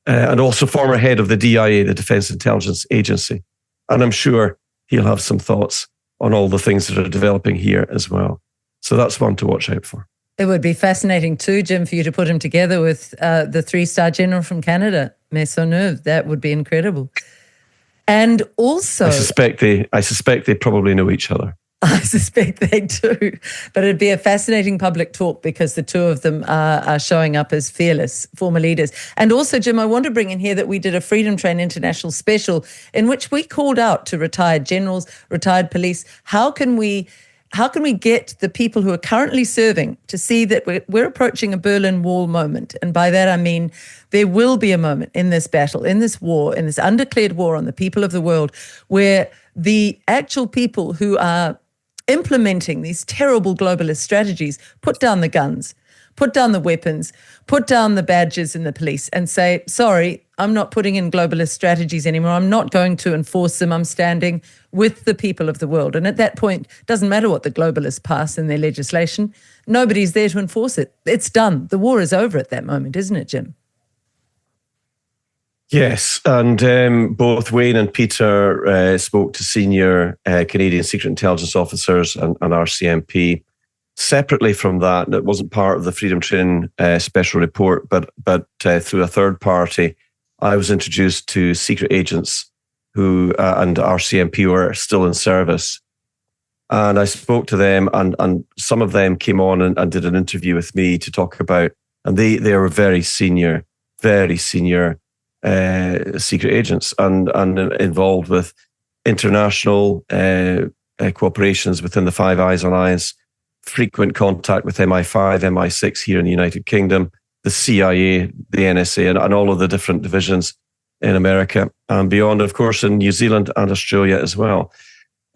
S6: and also former head of the DIA, the Defense Intelligence Agency. And I'm sure he'll have some thoughts on all the things that are developing here as well. So that's one to watch out for.
S5: It would be fascinating too, Jim, for you to put him together with the 3-star general from Canada, Maisonneuve. That would be incredible. And also, I
S6: suspect they probably know each other.
S5: I suspect they do. But it'd be a fascinating public talk because the two of them are showing up as fearless former leaders. And also, Jim, I want to bring in here that we did a Freedom Train International special in which we called out to retired generals, retired police. How can we get the people who are currently serving to see that we're approaching a Berlin Wall moment? And by that, I mean, there will be a moment in this battle, in this war, in this undeclared war on the people of the world, where the actual people who are implementing these terrible globalist strategies put down the guns, put down the weapons, put down the badges in the police and say, sorry, I'm not putting in globalist strategies anymore. I'm not going to enforce them. I'm standing with the people of the world. And at that point, it doesn't matter what the globalists pass in their legislation. Nobody's there to enforce it. It's done. The war is over at that moment, isn't it, Jim?
S6: Yes, and both Wayne and Peter spoke to senior Canadian Secret Intelligence officers and RCMP. Separately from that, it wasn't part of the Freedom Train special report, but through a third party, I was introduced to secret agents who and RCMP who are still in service. And I spoke to them, and some of them came on and did an interview with me to talk about, and they were very senior secret agents and involved with international cooperations within the Five Eyes Alliance, frequent contact with MI5, MI6 here in the United Kingdom, the CIA, the NSA, and all of the different divisions in America and beyond, of course, in New Zealand and Australia as well.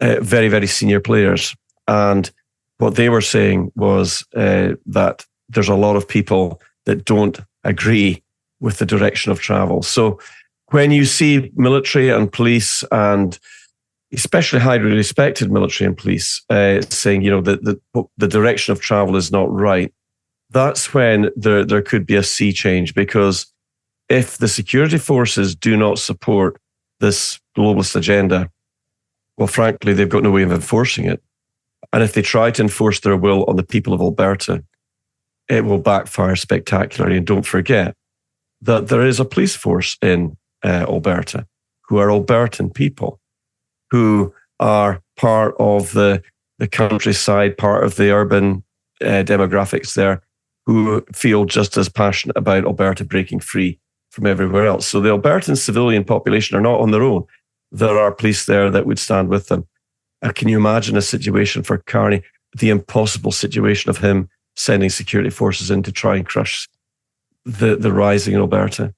S6: Very, very senior players. And what they were saying was that there's a lot of people that don't agree with the direction of travel. So when you see military and police, and especially highly respected military and police, saying, that the direction of travel is not right, that's when there could be a sea change, because if the security forces do not support this globalist agenda, well, frankly, they've got no way of enforcing it. And if they try to enforce their will on the people of Alberta, it will backfire spectacularly. And don't forget that there is a police force in Alberta who are Albertan people, who are part of the countryside, part of the urban demographics there, who feel just as passionate about Alberta breaking free from everywhere else. So the Albertan civilian population are not on their own. There are police there that would stand with them. Can you imagine a situation for Carney, the impossible situation of him sending security forces in to try and crush the rising in Alberta?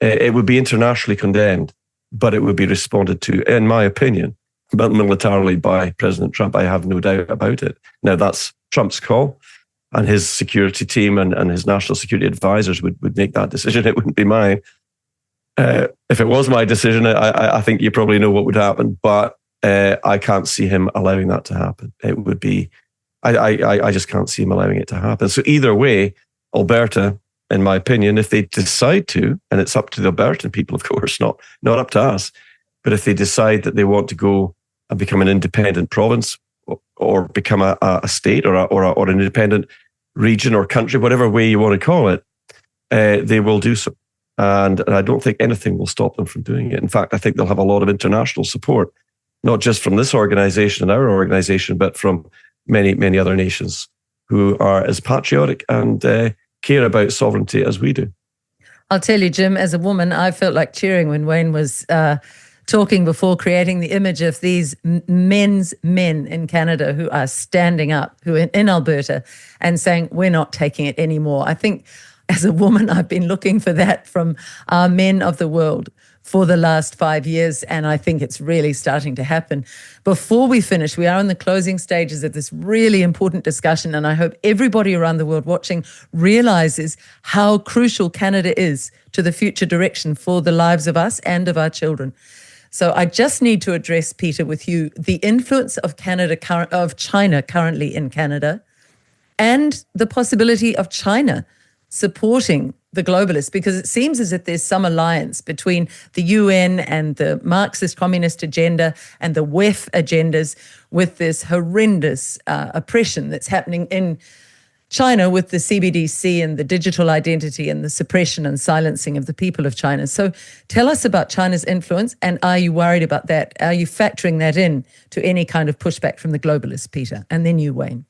S6: It would be internationally condemned, but it would be responded to, in my opinion, but militarily by President Trump. I have no doubt about it. Now, that's Trump's call, and his security team and his national security advisors would make that decision. It wouldn't be mine. If it was my decision, I think you probably know what would happen, but I can't see him allowing that to happen. It would be, I just can't see him allowing it to happen. So either way, Alberta, in my opinion, if they decide to, and it's up to the Albertan people, of course, not up to us, but if they decide that they want to go and become an independent province or become a state or an independent region or country, whatever way you want to call it, they will do so. And I don't think anything will stop them from doing it. In fact, I think they'll have a lot of international support, not just from this organization and our organization, but from many, many other nations who are as patriotic and care about sovereignty as we do.
S5: I'll tell you, Jim, as a woman, I felt like cheering when Wayne was talking before, creating the image of these men in Canada who are standing up, who are in Alberta, and saying, we're not taking it anymore. I think as a woman, I've been looking for that from our men of the world for the last 5 years, and I think it's really starting to happen. Before we finish, we are in the closing stages of this really important discussion, and I hope everybody around the world watching realizes how crucial Canada is to the future direction for the lives of us and of our children. So I just need to address, Peter, with you, the influence of China currently in Canada, and the possibility of China supporting the globalists, because it seems as if there's some alliance between the UN and the Marxist communist agenda and the WEF agendas with this horrendous oppression that's happening in China with the CBDC and the digital identity and the suppression and silencing of the people of China. So tell us about China's influence, and are you worried about that? Are you factoring that in to any kind of pushback from the globalists, Peter? And then you, Wayne.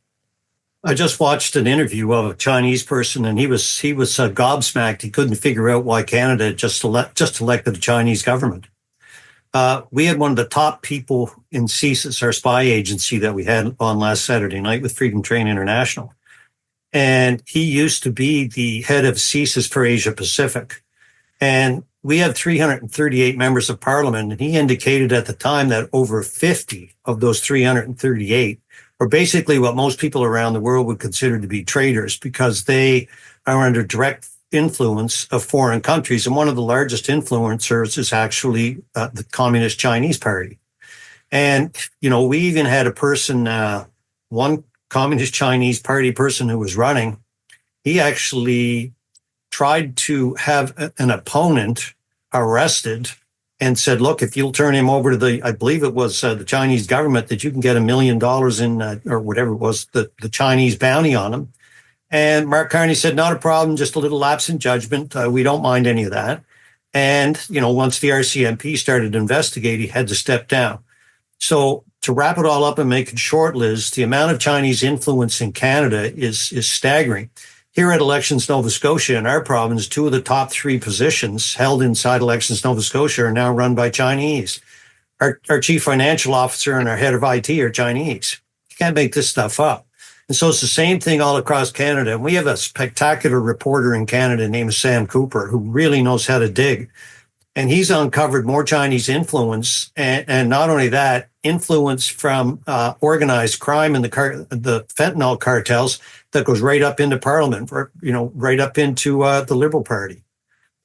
S7: I just watched an interview of a Chinese person, and he was gobsmacked. He couldn't figure out why Canada just elected a Chinese government. We had one of the top people in CSIS, our spy agency, that we had on last Saturday night with Freedom Train International. And he used to be the head of CSIS for Asia Pacific. And we had 338 members of parliament. And he indicated at the time that over 50 of those 338 or basically what most people around the world would consider to be traitors, because they are under direct influence of foreign countries. And one of the largest influencers is actually the Communist Chinese Party. And, we even had a person, one Communist Chinese Party person who was running, he actually tried to have an opponent arrested and said, look, if you'll turn him over to I believe it was the Chinese government, that you can get $1 million in, or whatever it was, the Chinese bounty on him. And Mark Carney said, not a problem, just a little lapse in judgment. We don't mind any of that. And, once the RCMP started to investigate, he had to step down. So to wrap it all up and make it short, Liz, the amount of Chinese influence in Canada is staggering. Here at Elections Nova Scotia, in our province, 2 of the top 3 positions held inside Elections Nova Scotia are now run by Chinese. Our chief financial officer and our head of IT are Chinese. You can't make this stuff up. And so it's the same thing all across Canada. And we have a spectacular reporter in Canada named Sam Cooper, who really knows how to dig. And he's uncovered more Chinese influence, and not only that, influence from organized crime and the fentanyl cartels that goes right up into Parliament, right up into the Liberal Party.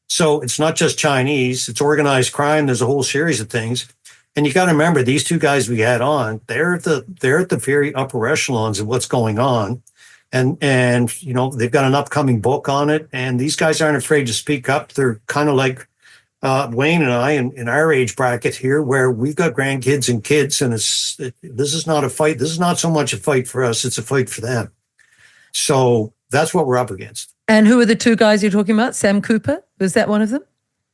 S7: So it's not just Chinese; it's organized crime. There's a whole series of things, and you got to remember these 2 guys we had on. They're at the very upper echelons of what's going on, and they've got an upcoming book on it. And these guys aren't afraid to speak up. They're kind of like Wayne and I in our age bracket here, where we've got grandkids and kids, and this is not a fight. This is not so much a fight for us. It's a fight for them. So that's what we're up against.
S5: And who are the 2 guys you're talking about? Sam Cooper? Was that one of them?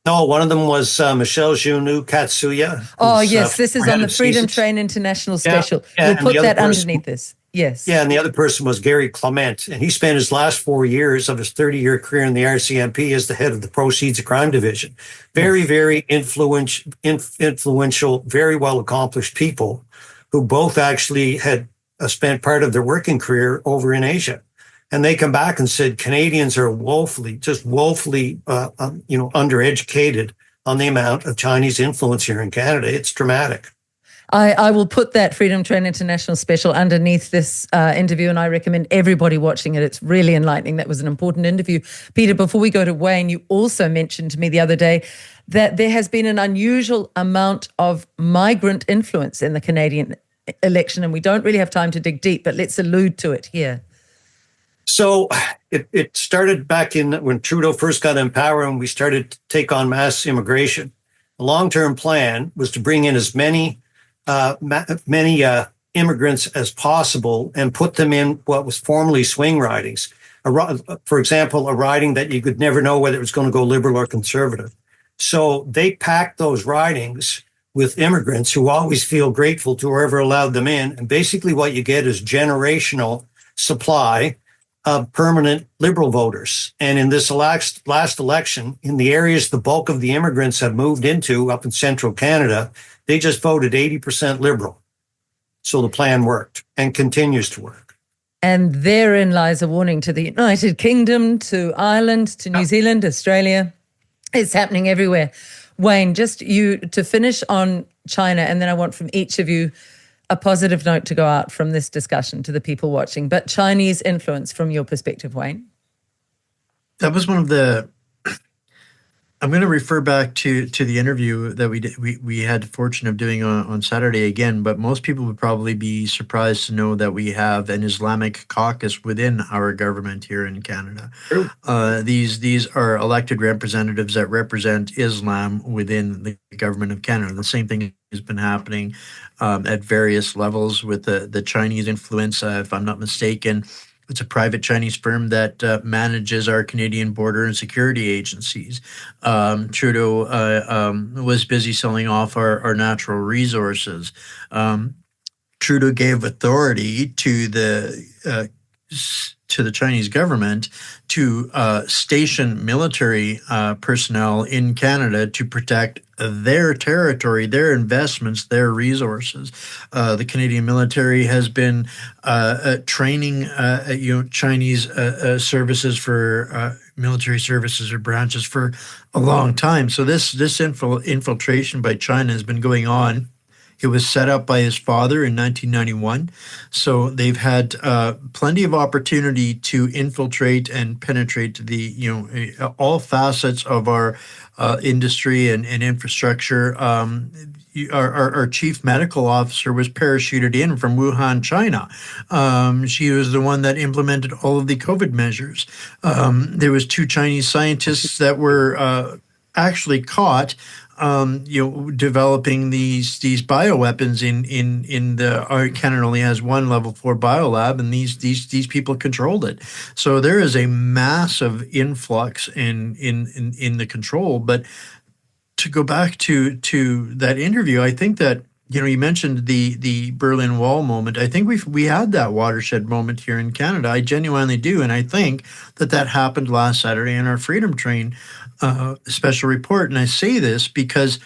S7: No, one of them was Michelle Junu Katsuya.
S5: Oh, yes. This is on the Freedom Train International Special.
S7: Yeah,
S5: We'll put that underneath this. Yes.
S7: Yeah, and the other person was Gary Clement, and he spent his last 4 years of his 30-year career in the RCMP as the head of the Proceeds of Crime Division. Very, very influential, very well-accomplished people who both actually had spent part of their working career over in Asia. And they come back and said Canadians are woefully undereducated on the amount of Chinese influence here in Canada. It's dramatic.
S5: I will put that Freedom Train International special underneath this interview, and I recommend everybody watching it. It's really enlightening. That was an important interview. Peter, before we go to Wayne, you also mentioned to me the other day that there has been an unusual amount of migrant influence in the Canadian election, and we don't really have time to dig deep, but let's allude to it here.
S7: So it started back when Trudeau first got in power, and we started to take on mass immigration. The long-term plan was to bring in as many immigrants as possible and put them in what was formerly swing ridings. For example, a riding that you could never know whether it was going to go Liberal or Conservative. So they packed those ridings with immigrants who always feel grateful to whoever allowed them in. And basically what you get is generational supply of permanent Liberal voters. And in this last election, in the areas the bulk of the immigrants have moved into up in central Canada, they just voted 80% Liberal. So the plan worked and continues to work.
S5: And therein lies a warning to the United Kingdom, to Ireland, to New Zealand, Australia. It's happening everywhere. Wayne, just you to finish on China, and then I want from each of you a positive note to go out from this discussion to the people watching. But Chinese influence from your perspective, Wayne?
S8: That was one of the... I'm going to refer back to the interview that we had the fortune of doing on Saturday again, but most people would probably be surprised to know that we have an Islamic caucus within our government here in Canada. These are elected representatives that represent Islam within the government of Canada. The same thing has been happening at various levels with the Chinese influence. If I'm not mistaken, it's a private Chinese firm that manages our Canadian border and security agencies. Trudeau was busy selling off our natural resources. Trudeau gave authority to the Chinese government to station military personnel in Canada to protect their territory, their investments, their resources. The Canadian military has been training, Chinese services for military services or branches for a long time. So this infiltration by China has been going on It was set up by his father in 1991. So they've had plenty of opportunity to infiltrate and penetrate all facets of our industry and infrastructure. Our chief medical officer was parachuted in from Wuhan, China. She was the one that implemented all of the COVID measures. There was 2 Chinese scientists that were actually caught developing these bioweapons in the Canada only has 1 level 4 biolab, and these people controlled it. So there is a massive influx in the control. But to go back to that interview, I think that you mentioned the Berlin Wall moment. I think we had that watershed moment here in Canada. I genuinely do, and I think that happened last Saturday in our Freedom Train special report. And I say this because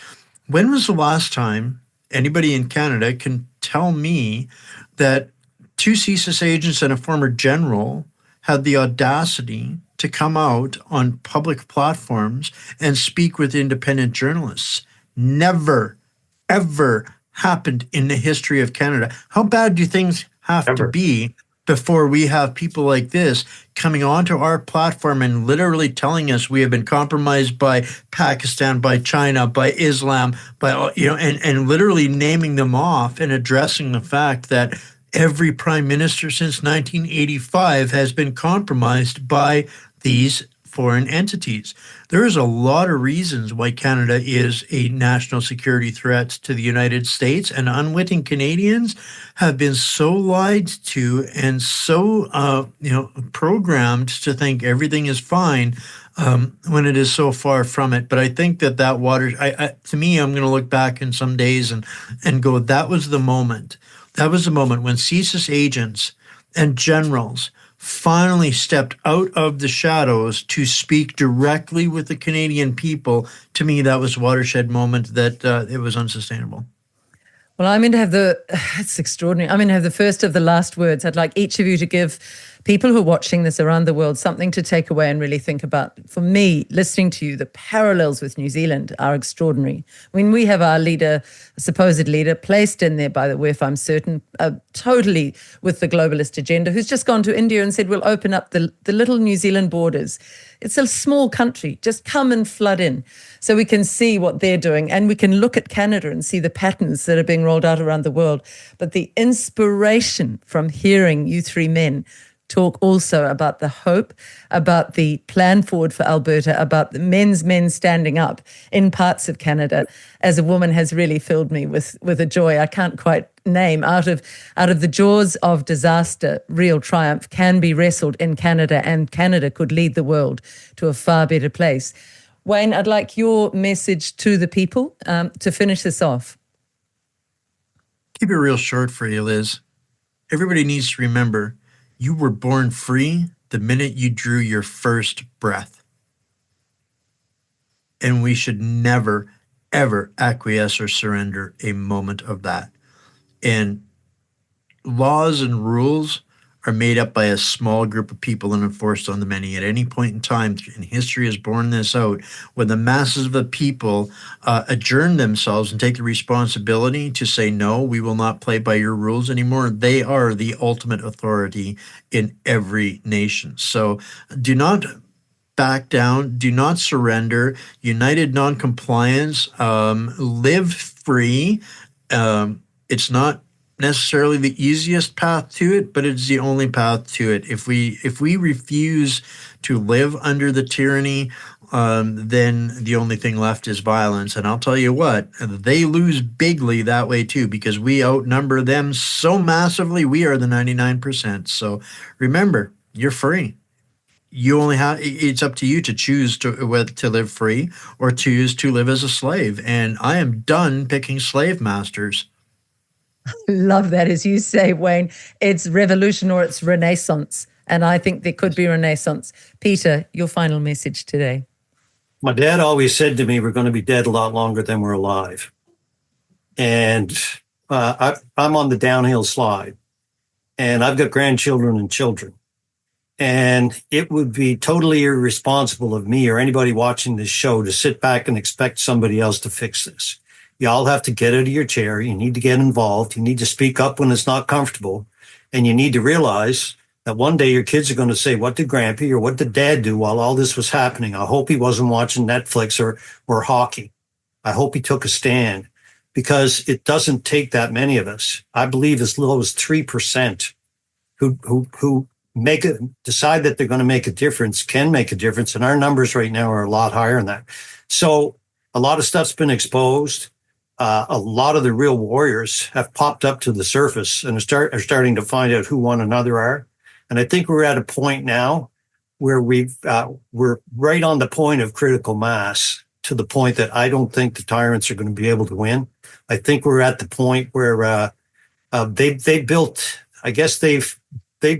S8: when was the last time anybody in Canada can tell me that 2 CSIS agents and a former general had the audacity to come out on public platforms and speak with independent journalists? Never, ever happened in the history of Canada. How bad do things have to be before we have people like this coming onto our platform and literally telling us we have been compromised by Pakistan, by China, by Islam, and literally naming them off and addressing the fact that every prime minister since 1985 has been compromised by these foreign entities. There is a lot of reasons why Canada is a national security threat to the United States, and unwitting Canadians have been so lied to and so programmed to think everything is fine when it is so far from it. But I think that water, to me, I'm going to look back in some days and go, that was the moment. That was the moment when CSIS agents and generals finally stepped out of the shadows to speak directly with the Canadian people. To me, that was a watershed moment that it was unsustainable.
S5: Well, I'm going to have it's extraordinary. I'm going to have the first of the last words. I'd like each of you to give people who are watching this around the world something to take away and really think about. For me, listening to you, the parallels with New Zealand are extraordinary. I mean, we have our leader, supposed leader, placed in there by the WEF, I'm certain, totally with the globalist agenda, who's just gone to India and said, we'll open up the little New Zealand borders. It's a small country. Just come and flood in so we can see what they're doing. And we can look at Canada and see the patterns that are being rolled out around the world. But the inspiration from hearing you 3 men talk also about the hope, about the plan forward for Alberta, about the men standing up in parts of Canada, as a woman, has really filled me with a joy I can't quite name. Out of the jaws of disaster, real triumph can be wrestled in Canada, and Canada could lead the world to a far better place. Wayne, I'd like your message to the people to finish this off.
S8: Keep it real short for you, Liz. Everybody needs to remember, you were born free the minute you drew your first breath. And we should never, ever acquiesce or surrender a moment of that. And laws and rules are made up by a small group of people and enforced on the many. At any point in time, and history has borne this out, when the masses of the people adjourn themselves and take the responsibility to say, no, we will not play by your rules anymore, they are the ultimate authority in every nation. So do not back down, do not surrender. United non-compliance, live free. It's not necessarily the easiest path to it, but it's the only path to it. If we refuse to live under the tyranny, then the only thing left is violence. And I'll tell you what, they lose bigly that way too, because we outnumber them so massively. We are the 99%. So remember, you're free. You only have, it's up to you to choose to live free or choose to live as a slave. And I am done picking slave masters.
S5: Love that. As you say, Wayne, it's revolution or it's renaissance. And I think there could be renaissance. Peter, your final message today.
S7: My dad always said to me, we're going to be dead a lot longer than we're alive. And I'm on the downhill slide. And I've got grandchildren and children. And it would be totally irresponsible of me or anybody watching this show to sit back and expect somebody else to fix this. You all have to get out of your chair. You need to get involved. You need to speak up when it's not comfortable. And you need to realize that one day your kids are going to say, what did Grampy or what did Dad do while all this was happening? I hope he wasn't watching Netflix or hockey. I hope he took a stand, because it doesn't take that many of us. I believe as low as 3% who decide that they're going to make a difference, can make a difference. And our numbers right now are a lot higher than that. So a lot of stuff's been exposed. A lot of the real warriors have popped up to the surface and are starting to find out who one another are. And I think we're at a point now where we're right on the point of critical mass, to the point that I don't think the tyrants are going to be able to win. I think we're at the point where they built, I guess they've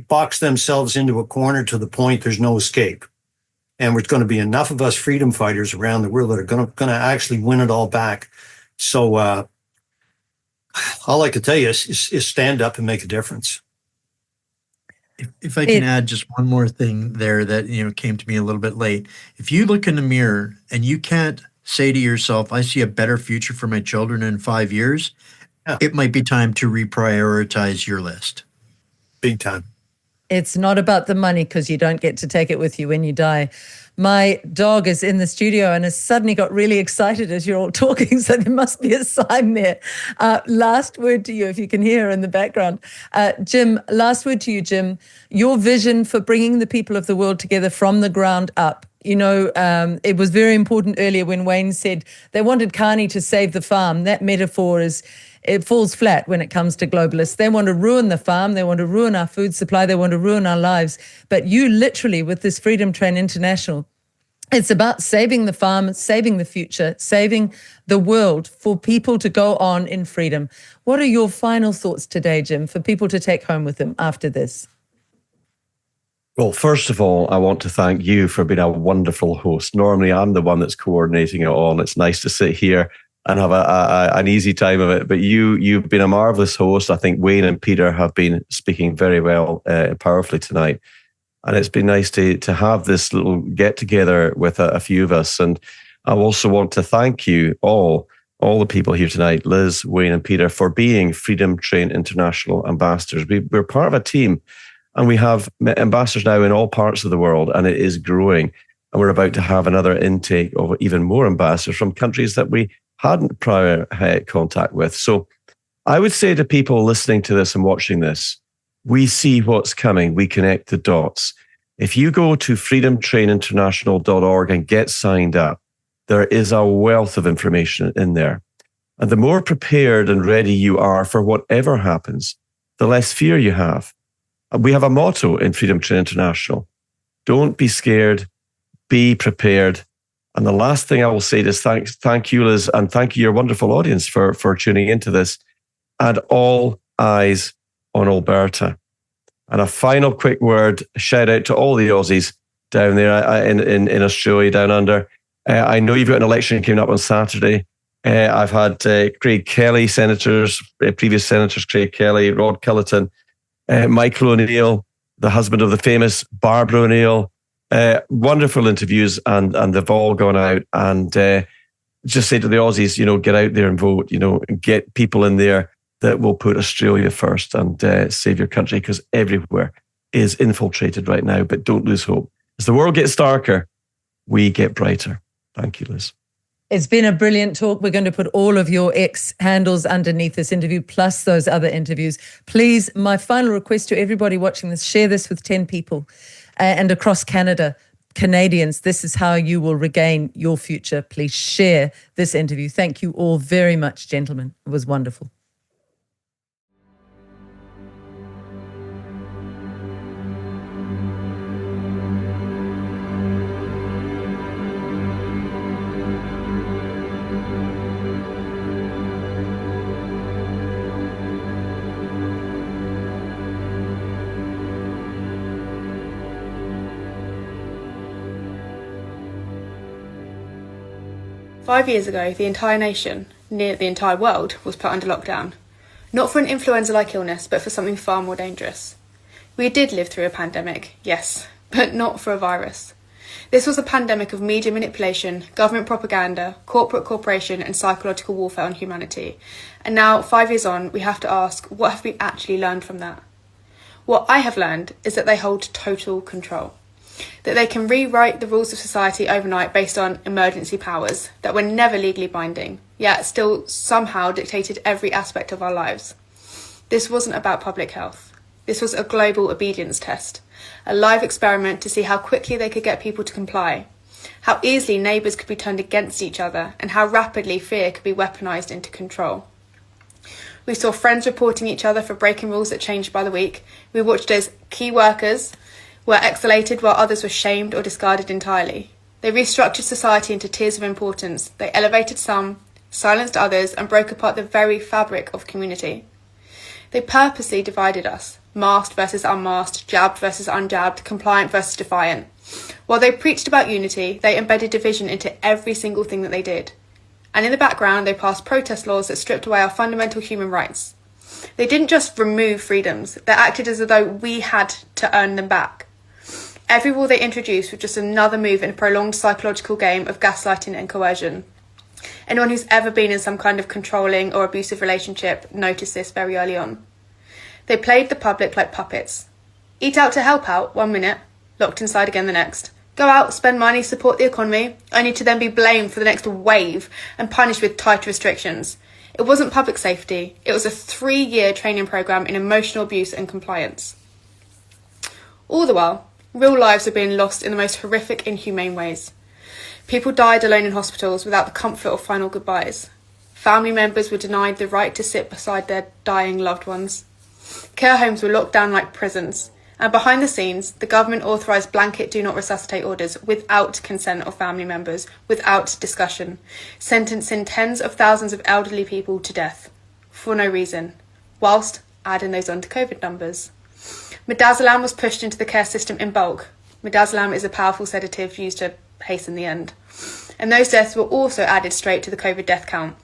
S7: boxed themselves into a corner to the point there's no escape. And there's going to be enough of us freedom fighters around the world that are going to actually win it all back. So all I can tell you is stand up and make a difference.
S8: If I can add just one more thing there that came to me a little bit late. If you look in the mirror and you can't say to yourself, I see a better future for my children in 5 years, it might be time to reprioritize your list.
S7: Big time.
S5: It's not about the money, because you don't get to take it with you when you die. My dog is in the studio and has suddenly got really excited as you're all talking, so there must be a sign there. Last word to you, if you can hear her in the background. Jim, last word to you, Jim. Your vision for bringing the people of the world together from the ground up. It was very important earlier when Wayne said they wanted Carney to save the farm. That metaphor it falls flat when it comes to globalists. They want to ruin the farm. They want to ruin our food supply. They want to ruin our lives. But you literally, with this Freedom Train International, it's about saving the farm, saving the future, saving the world for people to go on in freedom. What are your final thoughts today, Jim, for people to take home with them after this?
S6: Well, first of all, I want to thank you for being a wonderful host. Normally, I'm the one that's coordinating it all, and it's nice to sit here and have an easy time of it. But you've been a marvelous host. I think Wayne and Peter have been speaking very well, powerfully tonight. And it's been nice to have this little get together with a few of us. And I also want to thank you all the people here tonight, Liz, Wayne and Peter, for being Freedom Train International ambassadors. We're part of a team, and we have ambassadors now in all parts of the world, and it is growing. And we're about to have another intake of even more ambassadors from countries that we hadn't prior contact with. So I would say to people listening to this and watching this, we see what's coming. We connect the dots. If you go to freedomtraininternational.org and get signed up, there is a wealth of information in there. And the more prepared and ready you are for whatever happens, the less fear you have. We have a motto in Freedom Train International: don't be scared, be prepared. And the last thing I will say is thank you, Liz, and thank you, your wonderful audience, for tuning into this. And all eyes on Alberta. And a final quick word, shout out to all the Aussies down there in Australia, down under. I know you've got an election coming up on Saturday. I've had Craig Kelly, previous senators, Craig Kelly, Rod Culleton, Michael O'Neill, the husband of the famous Barbara O'Neill. Wonderful interviews, and they've all gone out. And just say to the Aussies, get out there and vote, and get people in there that will put Australia first and save your country, because everywhere is infiltrated right now. But don't lose hope. As the world gets darker, we get brighter. Thank you, Liz.
S5: It's been a brilliant talk. We're going to put all of your X handles underneath this interview, plus those other interviews. Please, my final request to everybody watching this, share this with 10 people and across Canada. Canadians, this is how you will regain your future. Please share this interview. Thank you all very much, gentlemen. It was wonderful.
S9: Five years ago, the entire nation, near the entire world, was put under lockdown. Not for an influenza-like illness, but for something far more dangerous. We did live through a pandemic, yes, but not for a virus. This was a pandemic of media manipulation, government propaganda, corporate cooperation, and psychological warfare on humanity. And now, 5 years on, we have to ask, what have we actually learned from that? What I have learned is that they hold total control. That they can rewrite the rules of society overnight based on emergency powers that were never legally binding, yet still somehow dictated every aspect of our lives. This wasn't about public health. This was a global obedience test, a live experiment to see how quickly they could get people to comply, how easily neighbours could be turned against each other, and how rapidly fear could be weaponised into control. We saw friends reporting each other for breaking rules that changed by the week. We watched as key workers were exolated while others were shamed or discarded entirely. They restructured society into tiers of importance. They elevated some, silenced others, and broke apart the very fabric of community. They purposely divided us, masked versus unmasked, jabbed versus unjabbed, compliant versus defiant. While they preached about unity, they embedded division into every single thing that they did. And in the background, they passed protest laws that stripped away our fundamental human rights. They didn't just remove freedoms, they acted as though we had to earn them back. Every rule they introduced was just another move in a prolonged psychological game of gaslighting and coercion. Anyone who's ever been in some kind of controlling or abusive relationship noticed this very early on. They played the public like puppets. Eat out to help out 1 minute, locked inside again the next. Go out, spend money, support the economy, only to then be blamed for the next wave and punished with tighter restrictions. It wasn't public safety, it was a 3-year training programme in emotional abuse and compliance. All the while, real lives were being lost in the most horrific, inhumane ways. People died alone in hospitals without the comfort of final goodbyes. Family members were denied the right to sit beside their dying loved ones. Care homes were locked down like prisons. And behind the scenes, the government authorised blanket do not resuscitate orders without consent of family members, without discussion, sentencing tens of thousands of elderly people to death, for no reason, whilst adding those on to COVID numbers. Midazolam was pushed into the care system in bulk. Midazolam is a powerful sedative used to hasten the end. And those deaths were also added straight to the COVID death count.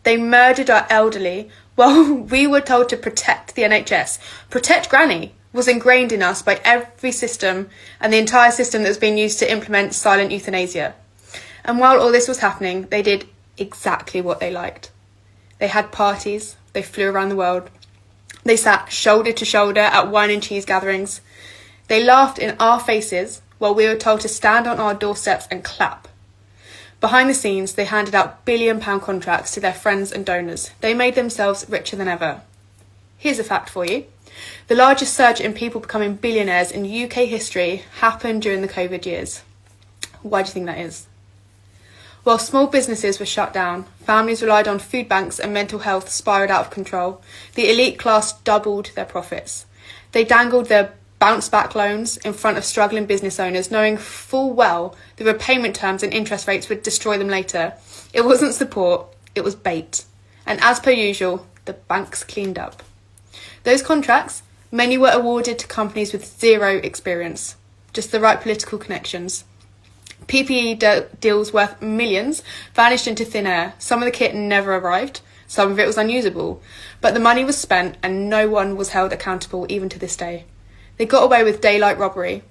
S9: They murdered our elderly while we were told to protect the NHS, protect Granny, was ingrained in us by every system and the entire system that was being used to implement silent euthanasia. And while all this was happening, they did exactly what they liked. They had parties, they flew around the world, they sat shoulder to shoulder at wine and cheese gatherings. They laughed in our faces while we were told to stand on our doorsteps and clap. Behind the scenes, they handed out billion-pound contracts to their friends and donors. They made themselves richer than ever. Here's a fact for you. The largest surge in people becoming billionaires in UK history happened during the COVID years. Why do you think that is? While small businesses were shut down, families relied on food banks and mental health spiralled out of control, the elite class doubled their profits. They dangled their bounce-back loans in front of struggling business owners, knowing full well the repayment terms and interest rates would destroy them later. It wasn't support, it was bait. And as per usual, the banks cleaned up. Those contracts, many were awarded to companies with zero experience, just the right political connections. PPE deals worth millions vanished into thin air. Some of the kit never arrived, some of it was unusable, but the money was spent and no one was held accountable even to this day. They got away with daylight robbery.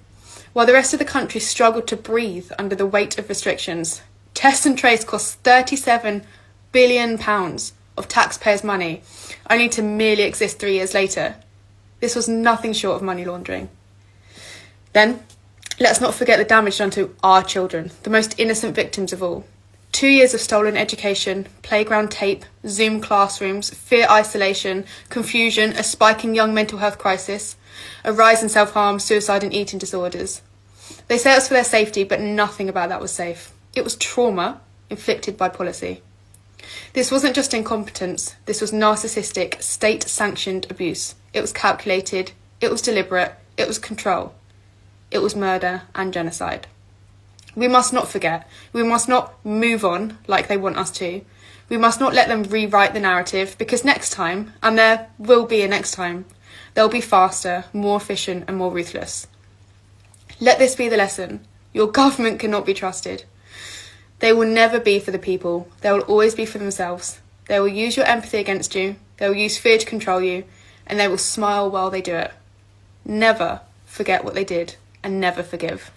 S9: While the rest of the country struggled to breathe under the weight of restrictions, Test and Trace cost £37 billion of taxpayers' money, only to merely exist 3 years later. This was nothing short of money laundering. Then, let's not forget the damage done to our children, the most innocent victims of all. 2 years of stolen education, playground tape, Zoom classrooms, fear isolation, confusion, a spiking young mental health crisis, a rise in self-harm, suicide and eating disorders. They say it was for their safety, but nothing about that was safe. It was trauma inflicted by policy. This wasn't just incompetence, this was narcissistic, state-sanctioned abuse. It was calculated, it was deliberate, it was control. It was murder and genocide. We must not forget, we must not move on like they want us to. We must not let them rewrite the narrative, because next time, and there will be a next time, they'll be faster, more efficient and more ruthless. Let this be the lesson. Your government cannot be trusted. They will never be for the people. They will always be for themselves. They will use your empathy against you. They will use fear to control you. And they will smile while they do it. Never forget what they did and never forgive.